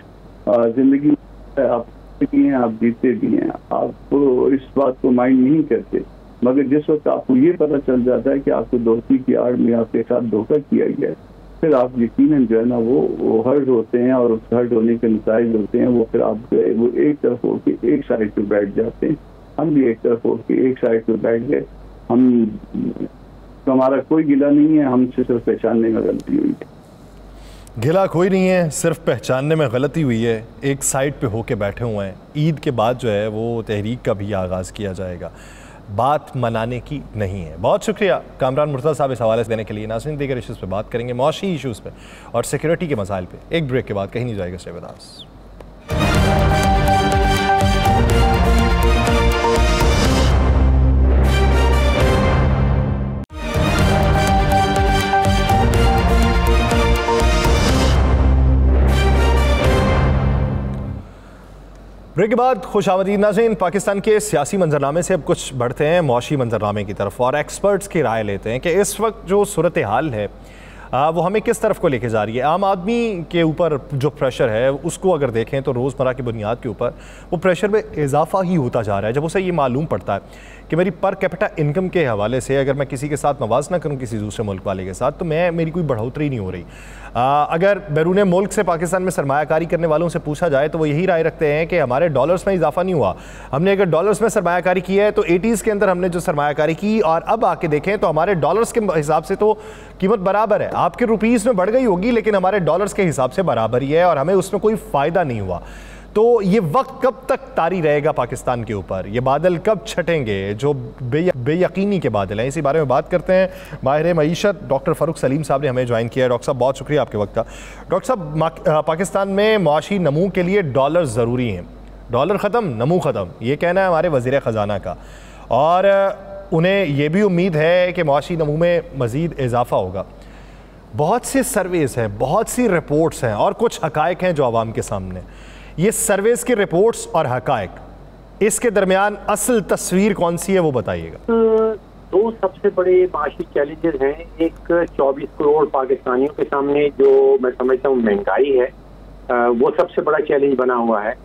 जिंदगी आप हैं, आप जीते भी हैं, आप इस बात को माइंड नहीं करते, मगर जिस वक्त आपको ये पता चल जाता है कि आपको दोस्ती की आड़ में आपके साथ धोखा किया गया है, फिर आप यकीनन जो है ना वो हर्ट होते हैं, और उस हर्ट होने के नतीजे होते हैं वो फिर आप वो एक तरफ होके एक साइड पे बैठ जाते हैं। हम भी एक तरफ होके एक साइड पे बैठ गए। हमारा कोई गिला नहीं है, हमसे सिर्फ पहचानने में गलती हुई है। गिला कोई नहीं है, सिर्फ पहचानने में गलती हुई है। एक साइड पे होके बैठे हुए हैं। ईद के बाद जो है वो तहरीक का भी आगाज़ किया जाएगा, बात मनाने की नहीं है। बहुत शुक्रिया कामरान मुर्तज़ा साहब इस हवाले से देने के लिए। नाज़रीन, दीगर इशूज़ पे बात करेंगे, मौशी इशूज़ पे और सिक्योरिटी के मसाइल पे। एक ब्रेक के बाद कहीं नहीं जाएगा। Stay with us. ब्रेक के बाद खुश आमदीद नाज़रीन। पाकिस्तान के सियासी मंजरनामे से अब कुछ बढ़ते हैं मौशी मंजरनामे की तरफ, और एक्सपर्ट्स की राय लेते हैं कि इस वक्त जो सूरत हाल है वो हमें किस तरफ को लेके जा रही है। आम आदमी के ऊपर जो प्रेशर है उसको अगर देखें तो रोज़मर्रा की बुनियाद के ऊपर वो प्रेशर में इजाफा ही होता जा रहा है। जब उसे ये मालूम पड़ता है कि मेरी पर कैपिटा इनकम के हवाले से अगर मैं किसी के साथ मवाजना करूं किसी दूसरे मुल्क वाले के साथ, तो मेरी कोई बढ़ोतरी नहीं हो रही। अगर बैरून मुल्क से पाकिस्तान में सरमायाकारी करने वालों से पूछा जाए तो वो यही राय रखते हैं कि हमारे डॉलर्स में इजाफा नहीं हुआ। हमने अगर डॉलर्स में सरमायाकारी की है तो 80s के अंदर हमने जो सरमायाकारी की, और अब आके देखें तो हमारे डॉलर्स के हिसाब से तो कीमत बराबर है। आपके रुपीज़ में बढ़ गई होगी लेकिन हमारे डॉलर्स के हिसाब से बराबर ही है, और हमें उसमें कोई फ़ायदा नहीं हुआ। तो ये वक्त कब तक तारी रहेगा पाकिस्तान के ऊपर? ये बादल कब छटेंगे जो बेयकीनी के बादल हैं? इसी बारे में बात करते हैं। माहिर मईशत डॉक्टर फ़ारूक सलीम साहब ने हमें ज्वाइन किया है। डॉक्टर साहब बहुत शुक्रिया आपके वक्त का। डॉक्टर साहब, पाकिस्तान में मुआशी नमू के लिए डॉलर ज़रूरी हैं। डॉलर ख़त्म, नमू ख़त्म, ये कहना है हमारे वज़ीर ख़जाना का, और उन्हें ये भी उम्मीद है कि मुआशी नमू में मज़ीद इजाफ़ा होगा। बहुत से सर्वेस हैं, बहुत सी रिपोर्ट्स हैं और कुछ हक़ाइक़ हैं जो आवाम के सामने। ये सर्वेस की रिपोर्ट्स और हक़ाइक़, इसके दरमियान असल तस्वीर कौन सी है वो बताइएगा। दो सबसे बड़े माशी चैलेंजेस हैं। एक 24 करोड़ पाकिस्तानियों के सामने जो मैं समझता हूँ महंगाई है, वो सबसे बड़ा चैलेंज बना हुआ है,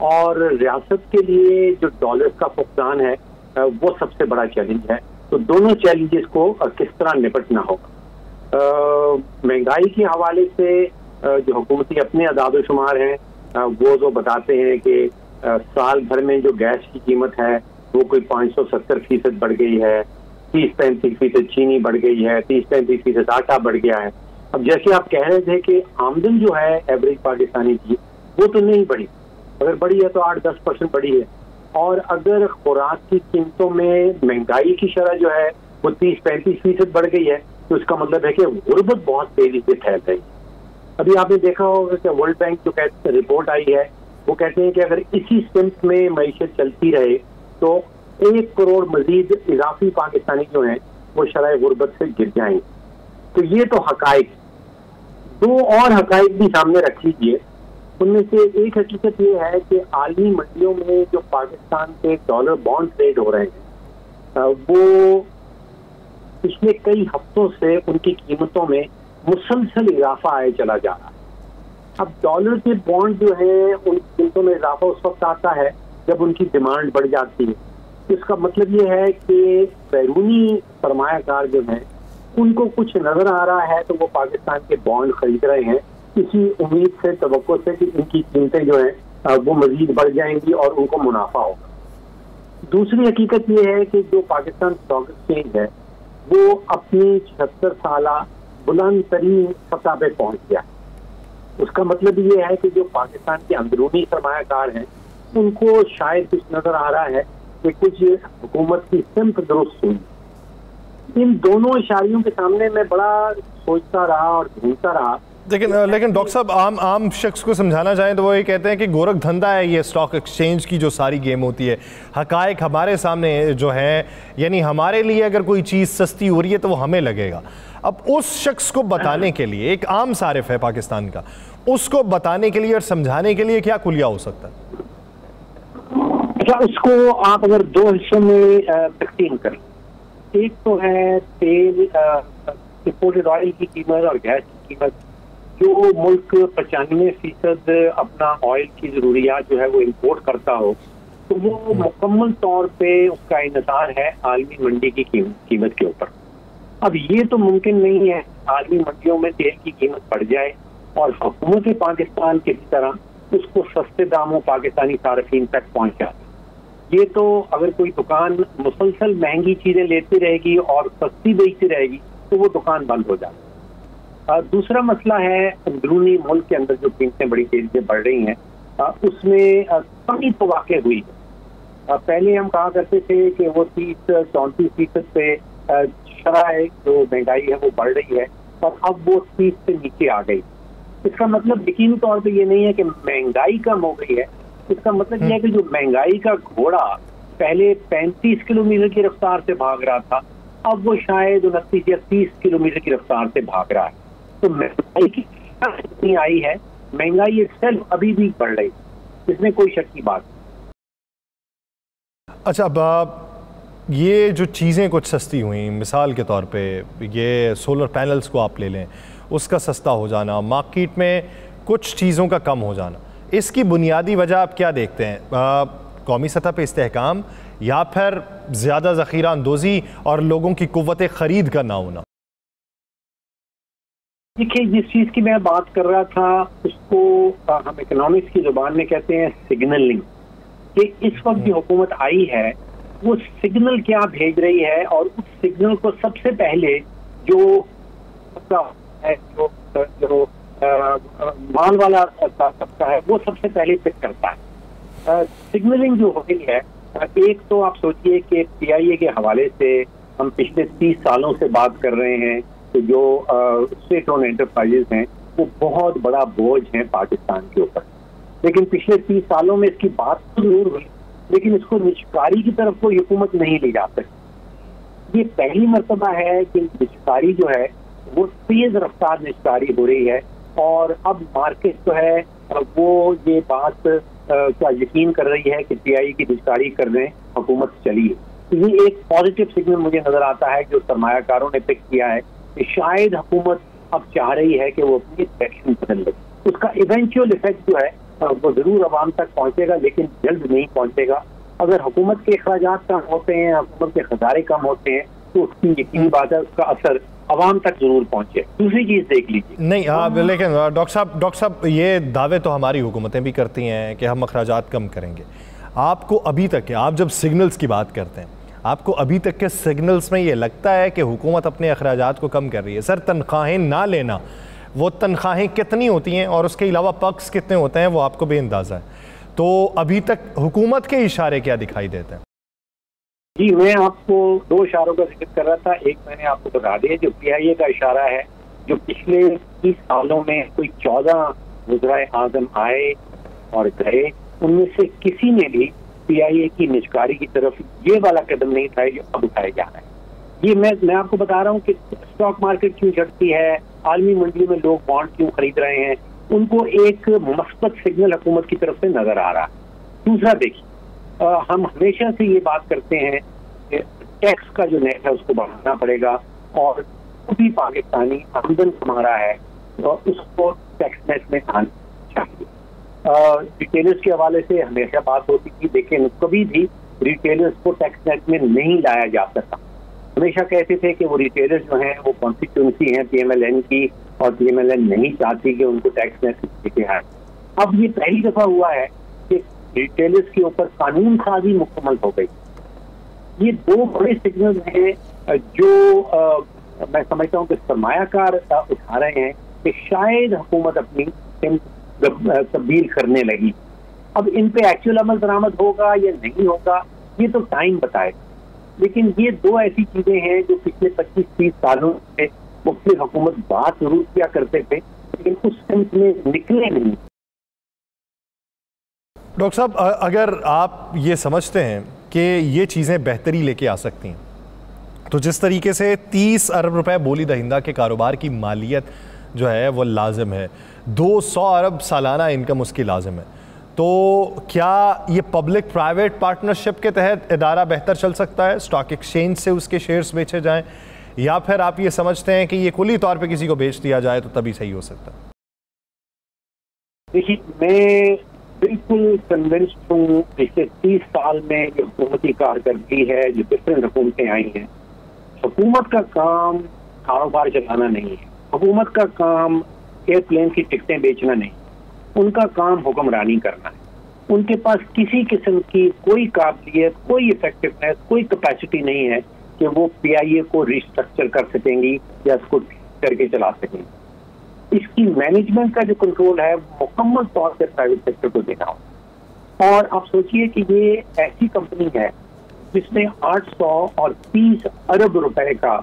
और रियासत के लिए जो डॉलर का फुकदान है वो सबसे बड़ा चैलेंज है। तो दोनों चैलेंजेस को किस तरह निपटना होगा। महंगाई के हवाले से जो हुकूमती अपने अदाद-ओ-शुमार हैं वो बताते हैं कि साल भर में जो गैस की कीमत है वो कोई 570% बढ़ गई है, 30-35% चीनी बढ़ गई है, 30-35% आटा बढ़ गया है। अब जैसे आप कह रहे थे कि आमदन जो है एवरेज पाकिस्तानी की वो तो नहीं बढ़ी, अगर बढ़ी है तो 8-10% बढ़ी है, और अगर खुराक की कीमतों में महंगाई की शरह जो है वो 30-35% बढ़ गई है, तो इसका मतलब है कि गुर्बत बहुत तेजी से फैल रही है। अभी आपने देखा होगा कि वर्ल्ड बैंक जो कहते रिपोर्ट आई है वो कहते हैं कि अगर इसी स्टेम्प में मईशत चलती रहे तो 1 करोड़ मजीद इजाफी पाकिस्तानी जो हैं वो शरह गुर्बत से गिर जाएंगे। तो ये तो हकाइक। दो और हकाइक भी सामने रख लीजिए। उनमें से एक हकीकत ये है कि आलमी मंडियों में जो पाकिस्तान के डॉलर बॉन्ड ट्रेड हो रहे हैं वो पिछले कई हफ्तों से उनकी कीमतों में मुसलसल इजाफा आए चला जा रहा है। अब डॉलर के बॉन्ड जो है उन कीमतों में इजाफा उस वक्त आता है जब उनकी डिमांड बढ़ जाती है। इसका मतलब ये है कि बैरूनी सरमायाकार जो हैं उनको कुछ नजर आ रहा है तो वो पाकिस्तान के बॉन्ड खरीद रहे हैं, इसी उम्मीद से, तवक्को से कि इनकी कीमतें जो हैं वो मजीद बढ़ जाएंगी और उनको मुनाफा होगा। दूसरी हकीकत ये है कि जो पाकिस्तान स्टॉक एक्सचेंज है वो अपनी 76 साला बुलंद तरीन सतह पे पहुंच गया। उसका मतलब ये है कि जो पाकिस्तान के अंदरूनी सरमायाकार हैं उनको शायद कुछ नजर आ रहा है कि कुछ हुकूमत की सिमत दुरुस्त हुई। इन दोनों इशारियों के सामने मैं बड़ा सोचता रहा और ढूंढता रहा। लेकिन डॉक्टर साहब, आम शख्स को समझाना चाहें तो वो ये कहते हैं कि गोरख धंधा है ये स्टॉक एक्सचेंज की जो सारी गेम होती है। हकायक हमारे सामने जो है, यानी हमारे लिए अगर कोई चीज़ सस्ती हो रही है तो वो हमें लगेगा। अब उस शख्स को बताने के लिए, एक आम सारिफ है पाकिस्तान का, उसको बताने के लिए और समझाने के लिए क्या कुलिया हो सकता है? अच्छा, उसको आप अगर दो हिस्सों में तकसीम करें, एक तो है तेल, इंपोर्टेड ऑयल की कीमत और गैस की कीमत। जो मुल्क 95% अपना ऑयल की जरूरियात जो है वो इंपोर्ट करता हो तो वो मुकम्मल तौर पे उसका इन्हिसार है आलमी मंडी की कीमत के ऊपर। अब ये तो मुमकिन नहीं है आलमी मंडियों में तेल की कीमत बढ़ जाए और हुकूमत पाकिस्तान किसी तरह उसको सस्ते दामों पाकिस्तानी सार्फिन तक पहुंचा। ये तो अगर कोई दुकान मुसलसल महंगी चीजें लेती रहेगी और सस्ती बेचती रहेगी तो वो दुकान बंद हो जाती। दूसरा मसला है अंदरूनी मुल्क के अंदर जो कीमतें बड़ी तेजी से बढ़ रही हैं, उसमें कमी तो वाक़ई हुई है। पहले हम कहा करते थे कि वो 30-34% पे शरह जो महंगाई है वो बढ़ रही है, और अब वो 30 से नीचे आ गई। इसका मतलब यकीनी तौर पे ये नहीं है कि महंगाई कम हो गई है, इसका मतलब ये है कि जो महंगाई का घोड़ा पहले 35 किलोमीटर की रफ्तार से भाग रहा था, अब वो शायद 29 या 30 किलोमीटर की रफ्तार से भाग रहा है। तो महंगाई की नहीं आई है, महंगाई सेल्फ अभी भी बढ़ रही, इसमें कोई शक की बात। अच्छा, अब ये जो चीज़ें कुछ सस्ती हुई, मिसाल के तौर पे ये सोलर पैनल्स को आप ले लें, उसका सस्ता हो जाना, मार्केट में कुछ चीज़ों का कम हो जाना, इसकी बुनियादी वजह आप क्या देखते हैं? कौमी सतह पे इस्तेहकाम या फिर ज़्यादा ज़ख़ीरा अंदोज़ी और लोगों की कुव्वत ख़रीद का ना होना? देखिए, जिस चीज़ की मैं बात कर रहा था उसको हम इकोनॉमिक्स की ज़ुबान में कहते हैं सिग्नलिंग। कि इस वक्त जो हुकूमत आई है वो सिग्नल क्या भेज रही है, और उस सिग्नल को सबसे पहले जो माल वाला तबका है वो सबसे पहले पिक करता है। सिग्नलिंग जो हो रही है, एक तो आप सोचिए कि PIA के हवाले से हम पिछले 30 सालों से बात कर रहे हैं कि जो स्टेट ओन एंटरप्राइजेस हैं वो बहुत बड़ा बोझ है पाकिस्तान के ऊपर। लेकिन पिछले 30 सालों में इसकी बात तो जरूर हुई, लेकिन इसको निष्कारी की तरफ कोई हुकूमत नहीं ले जा सकती। ये पहली मर्तबा है कि निष्कारी जो है वो तेज रफ्तार निष्कारी हो रही है, और अब मार्केट जो है वो ये बात क्या यकीन कर रही है कि PIA की निष्कारी करने हुकूमत चली है। तो ये एक पॉजिटिव सिग्नल मुझे नजर आता है जो सरमायाकारों ने पिक किया है कि शायद हुकूमत अब चाह रही है कि वो अपनी डायरेक्शन बदल ले। उसका इवेंचुअल इफेक्ट जो है वो जरूर आवाम तक पहुंचेगा, लेकिन जल्द नहीं पहुंचेगा। अगर हुकूमत के अखराजात कम होते हैं, हुकूमत के खजारे कम होते हैं, तो उसकी यकीनी बात है उसका असर आवाम तक जरूर पहुंचे। दूसरी चीज देख लीजिए। नहीं लेकिन डॉक्टर साहब ये दावे तो हमारी हुकूमतें भी करती हैं कि हम अखराजात कम करेंगे। आपको अभी तक, आप जब सिग्नल्स की बात करते हैं, आपको अभी तक के सिग्नल्स में ये लगता है कि हुकूमत अपने अखराजात को कम कर रही है? सर, तनख्वाहें ना लेना, वो तनख्वाहें कितनी होती हैं और उसके अलावा पक्स कितने होते हैं वो आपको बेअंदाज़ा है। तो अभी तक हुकूमत के इशारे क्या दिखाई देते हैं? जी, मैं आपको 2 इशारों का जिक्र कर रहा था। एक मैंने आपको बता दिया जो PIA का इशारा है, जो पिछले 30 सालों में कोई 14 वज़राए आज़म आए और गए, उनमें से किसी ने भी PIA की निष्कारी की तरफ ये वाला कदम नहीं उठाया जो अब उठाया जा रहा है। ये मैं आपको बता रहा हूँ कि स्टॉक मार्केट क्यों चढ़ती है, आलमी मंडी में लोग बॉन्ड क्यों खरीद रहे हैं, उनको एक मस्बत सिग्नल हुकूमत की तरफ से नजर आ रहा है। दूसरा देखिए, हम हमेशा से ये बात करते हैं कि टैक्स का जो नेट है उसको बढ़ाना पड़ेगा, और जो भी पाकिस्तानी आमदन कमा रहा है तो उसको टैक्स नेट में आना चाहिए। रिटेलर्स के हवाले से हमेशा बात होती थी, लेकिन कभी भी रिटेलर्स को टैक्स नेट में नहीं लाया जा सकता। हमेशा कहते थे कि वो रिटेलर्स जो हैं वो कॉन्स्टिट्यूंसी हैं PMLN की, और PMLN नहीं चाहती कि उनको टैक्स नेट लेके आए। अब ये पहली दफा हुआ है कि रिटेलर्स के ऊपर कानून साजी मुकम्मल हो गई। ये 2 बड़े सिग्नल हैं जो मैं समझता हूँ कि सरमायाकार उठा रहे हैं कि शायद हुकूमत अपनी तब्दील करने लगी। अब इन पे एक्चुअल अमल दरामद होगा या नहीं होगा ये तो टाइम बताएगा, लेकिन ये 2 ऐसी चीजें हैं जो पिछले 25-30 सालों से मुख्तलिफ हुकूमत बात जरूर किया करते थे, लेकिन उस सेंस में निकले नहीं। डॉक्टर साहब, अगर आप ये समझते हैं कि ये चीज़ें बेहतरी लेके आ सकती हैं, तो जिस तरीके से 30 अरब रुपए बोली दहिंदा के कारोबार की मालियत जो है वो लाजिम है, 200 अरब सालाना इनकम उसकी लाजिम है, तो क्या ये पब्लिक प्राइवेट पार्टनरशिप के तहत इदारा बेहतर चल सकता है? स्टॉक एक्सचेंज से उसके शेयर्स बेचे जाएं, या फिर आप ये समझते हैं कि ये कुली तौर पे किसी को बेच दिया जाए तो तभी सही हो सकता है? देखिए, मैं बिल्कुल कन्विंस्ड हूँ पिछले 30 साल में जो हुकूमती कारकर्दगी है, जो डिफरेंट हुकूमतें आई हैं, हुकूमत का काम कारोबार चलाना नहीं है, हुकूमत का काम एयरप्लेन की टिकटें बेचना नहीं, उनका काम हुक्मरानी करना है। उनके पास किसी किस्म की कोई काबिलियत, कोई इफेक्टिवनेस, कोई कैपेसिटी नहीं है कि वो PIA को रिस्ट्रक्चर कर सकेंगी या इसको करके चला सकेंगी। इसकी मैनेजमेंट का जो कंट्रोल है मुकम्मल तौर से प्राइवेट सेक्टर को देना हो। और आप सोचिए कि ये ऐसी कंपनी है जिसने 830 अरब रुपए का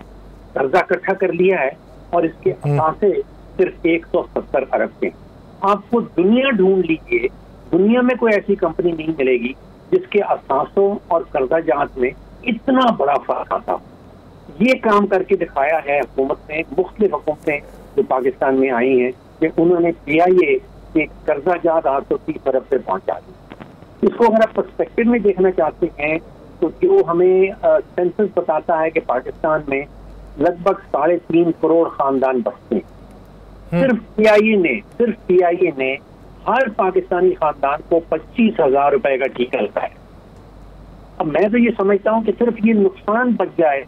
कर्जा इकट्ठा कर लिया है, और इसके असासे सिर्फ 170 अरब के। आपको दुनिया ढूंढ लीजिए, दुनिया में कोई ऐसी कंपनी नहीं मिलेगी जिसके असासों और कर्जा जांच में इतना बड़ा फर्क आता हो। ये काम करके दिखाया है हुकूमत ने, मुख्तलिफ हुकूमतें जो पाकिस्तान में आई हैं, कि उन्होंने PIA के कर्जा जात 830 अरब पे पहुंचा दी। इसको अगर आप पर्सपेक्टिव में देखना चाहते हैं तो जो हमें सेंसस बताता है कि पाकिस्तान में लगभग 3.5 करोड़ खानदान बसते हैं। सिर्फ PIA ने हर पाकिस्तानी खानदान को 25,000 रुपए का टीका लगाया। अब मैं तो ये समझता हूँ कि सिर्फ ये नुकसान बच जाए,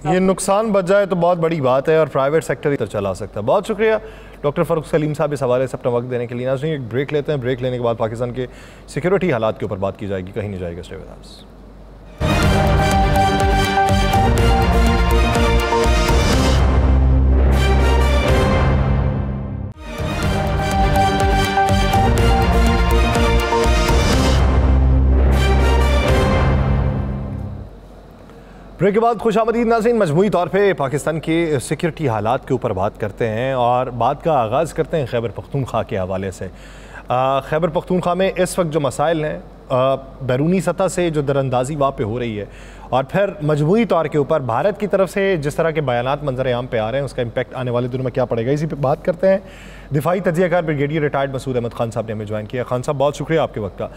ये नुकसान बच जाए तो बहुत बड़ी बात है, और प्राइवेट सेक्टर ही तो चला सकता है। बहुत शुक्रिया डॉक्टर फ़ारूक सलीम साहब इस हवाले से अपना वक्त देने के लिए। नाज़रीन, एक ब्रेक लेते हैं, ब्रेक लेने के बाद पाकिस्तान के सिक्योरिटी हालात के ऊपर बात की जाएगी, कहीं नहीं जाएगा। Stay with us. ब्रेक के बाद खुशामदीद नाज़रीन, मजमूई तौर पे पाकिस्तान के सिक्योरिटी हालात के ऊपर बात करते हैं और बात का आगाज़ करते हैं खैबर पख्तूनख्वा के हवाले से। खैबर पख्तूनख्वा में इस वक्त जो मसाइल हैं, बैरूनी सतह से जो दरअंदाजी वहाँ पे हो रही है और फिर मजमूई तौर के ऊपर भारत की तरफ से जिस तरह के बयानात मंजर आम पे आ रहे हैं, उसका इम्पैक्ट आने वाले दिनों में क्या पड़ेगा, इसी पे बात करते हैं। दिफाई तजियाकार ब्रिगेडियर रिटायर्ड मसूद अहमद खान साहब ने हमें ज्वाइन किया। खान साहब, बहुत शुक्रिया आपके वक्त का।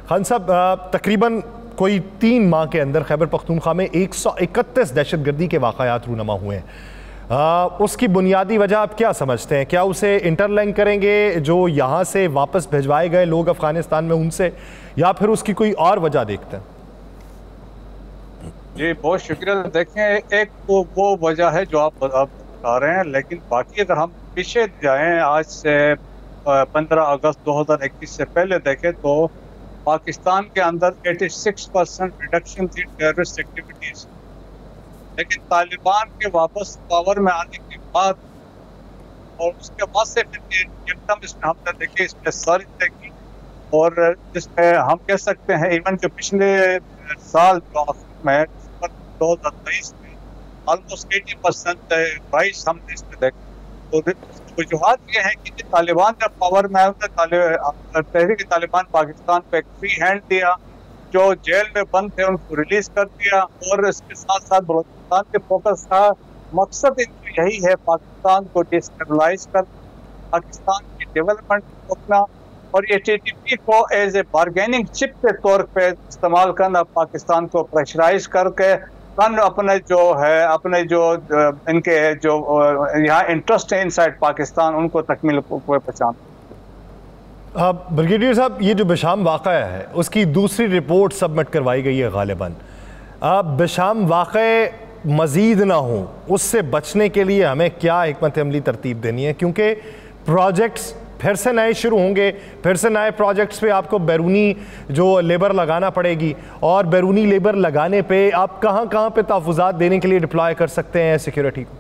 खान साहब, तकरीबन कोई 3 माह के अंदर खैबर पख्तूनख्वा में 131 दहशतगर्दी के वाक़यात रूनमा हुए हैं। उसकी बुनियादी वजह आप क्या समझते हैं? क्या उसे इंटरलिंक करेंगे जो यहाँ से वापस भिजवाए गए लोग अफगानिस्तान में उनसे, या फिर उसकी कोई और वजह देखते हैं? जी बहुत शुक्रिया। देखें, एक तो वो वजह है जो आप बता रहे हैं, लेकिन बाकी अगर हम पीछे जाएं, आज से 15 अगस्त 2021 से पहले देखें तो पाकिस्तान के अंदर 86% रिडक्शन थी टेररिस्ट एक्टिविटीज। लेकिन तालिबान के वापस पावर में आने के बाद और उसके बाद से फिर एकदम इसमें हमने देखे इसमें सर्च देखी, और जिसमें हम कह सकते हैं इवन जो पिछले साल में 2023 में ऑलमोस्ट 80% राइज हमने इसमें देखे। तो वजूहत ये है कि तालिबान जब पावर में आया, तहरीक तालिबान पाकिस्तान पे एक फ्री हैंड दिया, जो जेल में बंद थे उनको रिलीज कर दिया, और इसके साथ साथ बलूचिस्तान के फोकस का मकसद इनको यही है पाकिस्तान को डिस्टेबलाइज कर, पाकिस्तान की डेवलपमेंट रोकना, और ये TTP को एज ए बार्गेनिंग चिप के तौर पे इस्तेमाल करना, पाकिस्तान को प्रेशराइज करके अपने जो इनके जो यहाँ इंटरेस्ट है इनसाइड पाकिस्तान, उनको तकमील पहचान। ब्रिगेडियर साहब, ये जो बेशाम वाक़या है उसकी दूसरी रिपोर्ट सबमिट करवाई गई है गालिबन। बेशाम वाक़े मज़ीद ना हो, उससे बचने के लिए हमें क्या हिकमत अमली तरतीब देनी है? क्योंकि प्रोजेक्ट्स फिर से नए शुरू होंगे, फिर से नए प्रोजेक्ट्स पे आपको बैरूनी जो लेबर लगाना पड़ेगी, और बैरूनी लेबर लगाने पे आप कहाँ पे तहफ़्फ़ुज़ात देने के लिए डिप्लॉय कर सकते हैं सिक्योरिटी को?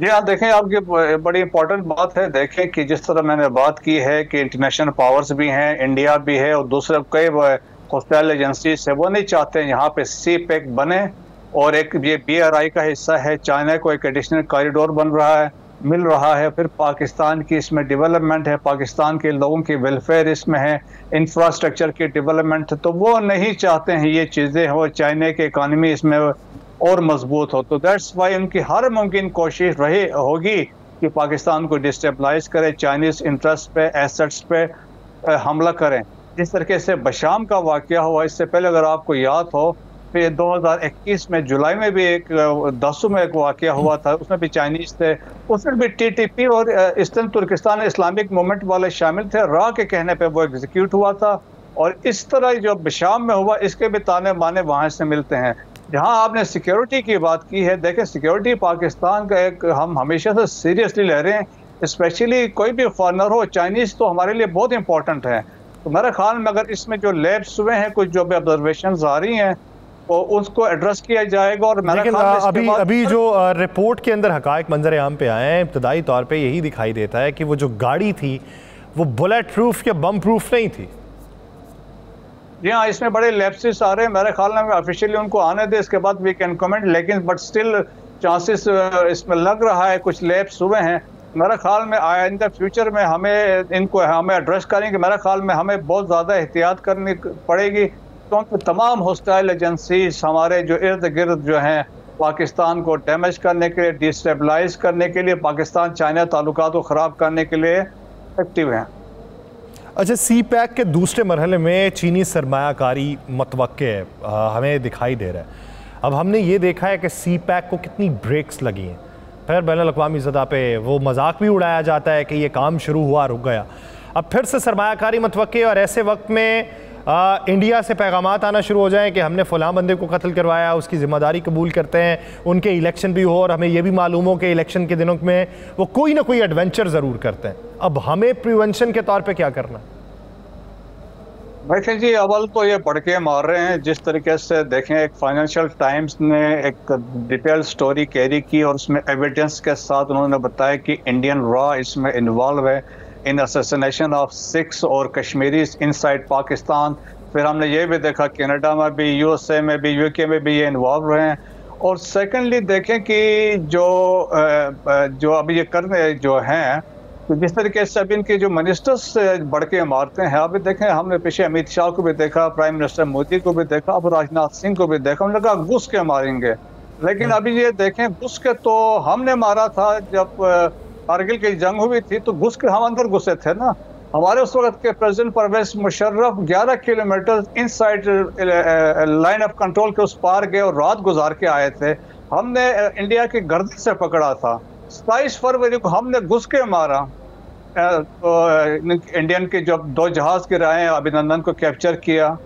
जी हाँ, देखें, आपकी बड़ी इंपॉर्टेंट बात है। देखें कि जिस तरह मैंने बात की है कि इंटरनेशनल पावर्स भी हैं, इंडिया भी है, और दूसरे कई हॉस्टाइल एजेंसीज है, वो नहीं चाहते हैं यहाँ पे CPEC बने, और एक ये BRI का हिस्सा है। चाइना को एक एडिशनल कॉरिडोर बन रहा है, मिल रहा है, फिर पाकिस्तान की इसमें डेवलपमेंट है, पाकिस्तान के लोगों की वेलफेयर इसमें है, इंफ्रास्ट्रक्चर की डेवलपमेंट, तो वो नहीं चाहते हैं ये चीज़ें हो, चाइना की इकानमी इसमें और मजबूत हो। तो दैट्स वाई उनकी हर मुमकिन कोशिश रही होगी कि पाकिस्तान को डिस्टेबलाइज करें, चाइनीज़ इंटरेस्ट पे, एसेट्स पे हमला करें। जिस तरीके से बशाम का वाक़या हुआ, इससे पहले अगर आपको याद हो, फिर 2021 में जुलाई में भी एक दसू में एक वाक़या हुआ था, उसमें भी चाइनीज़ थे, उसमें भी TTP और ईस्टर्न तुर्किस्तान इस्लामिक मूवमेंट वाले शामिल थे। रा के कहने पे वो एग्जीक्यूट हुआ था, और इस तरह जो बशाम में हुआ इसके भी ताने बाने वहाँ से मिलते हैं। जहाँ आपने सिक्योरिटी की बात की है, देखें, सिक्योरिटी पाकिस्तान का एक हम हमेशा से सीरियसली ले रहे हैं, स्पेशली कोई भी फॉरनर हो, चाइनीज़ तो हमारे लिए बहुत इंपॉर्टेंट है। तो मेरे ख्याल में अगर इसमें जो लैप्स हुए हैं, कुछ जो भी ऑब्जर्वेशंस आ रही हैं, तो उसको एड्रेस किया जाएगा। और अभी जो रिपोर्ट के अंदर हकायक मंजर आम पे आए हैं, इब्तदाई तौर पे यही दिखाई देता है कि वो जो गाड़ी थी वो बुलेट प्रूफ या बम प्रूफ नहीं थी। जी हाँ, इसमें बड़े लैप्सेस आ रहे हैं। मेरे ख्याल में ऑफिशियली उनको आने दे, इसके बाद वी कैन कमेंट, लेकिन बट स्टिल चांसेस इसमें लग रहा है कुछ लैप्स हुए हैं। मेरे ख्याल में इन द फ्यूचर में हमें एड्रेस करेंगे। मेरे ख्याल में हमें बहुत ज़्यादा एहतियात करनी पड़ेगी, क्योंकि तमाम हॉस्टाइल एजेंसीज हमारे जो इर्द गिर्द जो हैं, पाकिस्तान को डैमेज करने के लिए, डिस्टेबलाइज करने के लिए, पाकिस्तान चाइना ताल्लुकात को ख़राब करने के लिए एक्टिव हैं। अच्छा, CPEC के दूसरे मरहले में चीनी सरमायाकारी मतवक्के हमें दिखाई दे रहा है। अब हमने ये देखा है कि CPEC को कितनी ब्रेक्स लगी हैं, फिर बैनुल-अक़वामी सतह पे वो मजाक भी उड़ाया जाता है कि ये काम शुरू हुआ रुक गया। अब फिर से सरमायाकारी मतवक्के, और ऐसे वक्त में इंडिया से पैगामात आना शुरू हो जाएं कि हमने फ़लाँ बंदे को कत्ल करवाया, उसकी ज़िम्मेदारी कबूल करते हैं, उनके इलेक्शन भी हो, और हमें यह भी मालूम हो कि इलेक्शन के दिनों में वो कोई ना कोई एडवेंचर ज़रूर करते हैं। अब हमें प्रिवेंशन के तौर पे क्या करना? देखें जी, अव्वल तो ये बढ़ के मार रहे हैं। जिस तरीके से देखें, एक फाइनेंशियल टाइम्स ने एक डिटेल स्टोरी कैरी की, और उसमें एविडेंस के साथ उन्होंने बताया कि इंडियन रॉ इसमें इन्वॉल्व है इन असैसिनेशन ऑफ 6 और कश्मीरीज इनसाइड पाकिस्तान। फिर हमने ये भी देखा कनाडा में भी, यूएसए में भी, यूके में भी ये इन्वॉल्व रहे हैं। और सेकेंडली देखें कि जो अभी ये करने जो हैं, तो जिस तरीके से अब इनके जो मिनिस्टर्स बढ़ के मारते हैं, अभी देखें हमने पीछे अमित शाह को भी देखा, प्राइम मिनिस्टर मोदी को भी देखा, अब राजनाथ सिंह को भी देखा, हमने कहा घुस के मारेंगे। लेकिन अभी ये देखें घुस के तो हमने मारा था जब कारगिल की जंग हुई थी, तो घुस के हम अंदर घुसे थे ना। हमारे उस वक्त के president Pervez Musharraf 11 kilometre inside line of control के उस पार गए और रात गुजार के आए थे। हमने इंडिया की गर्दन से पकड़ा था। 27 फरवरी को हमने घुस के मारा। इंडियन के जब 2 जहाज गिराए, अभिनंदन को कैप्चर किया।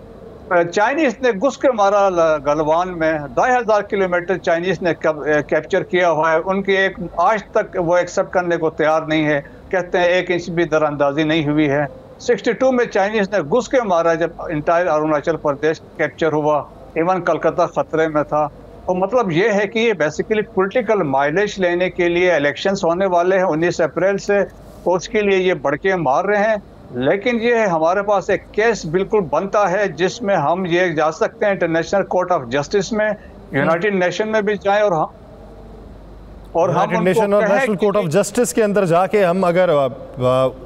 चाइनीज ने घुस के मारा गलवान में, 2500 किलोमीटर चाइनीज ने कैप्चर किया हुआ है। उनकी एक आज तक वो एक्सेप्ट करने को तैयार नहीं है, कहते हैं 1 इंच भी दरअंदाजी नहीं हुई है। 62 में चाइनीज ने घुस के मारा जब इंटायर अरुणाचल प्रदेश कैप्चर हुआ, इवन कलकत्ता खतरे में था। तो मतलब ये है कि ये बेसिकली पॉलिटिकल माइलेज लेने के लिए इलेक्शंस होने वाले हैं 19 अप्रैल से, तो उसके लिए ये बढ़ के मार रहे हैं। लेकिन ये हमारे पास एक केस बिल्कुल बनता है जिसमें हम ये जा सकते हैं इंटरनेशनल कोर्ट ऑफ जस्टिस में, यूनाइटेड नेशन में भी जाएं और हम नेशनल कोर्ट ऑफ जस्टिस के अंदर जाके हम अगर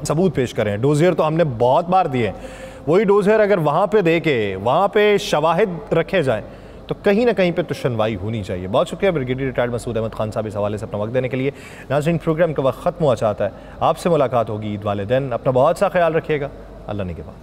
सबूत पेश करें। डोजियर तो हमने बहुत बार दिए, वही डोजियर अगर वहाँ पे दे के वहाँ पे शवाहिद रखे जाएं तो कहीं ना कहीं पे तो सुनवाई होनी चाहिए। बहुत शुक्रिया ब्रिगेडियर रिटायर्ड मसूद अहमद खान साहब इस हवाले से अपना वक्त देने के लिए। नाज़रीन, प्रोग्राम का वक्त ख़त्म हुआ चाहता है, आपसे मुलाकात होगी ईद वाले दिन। अपना बहुत सा ख्याल रखिएगा। अल्लाह ने के बाद।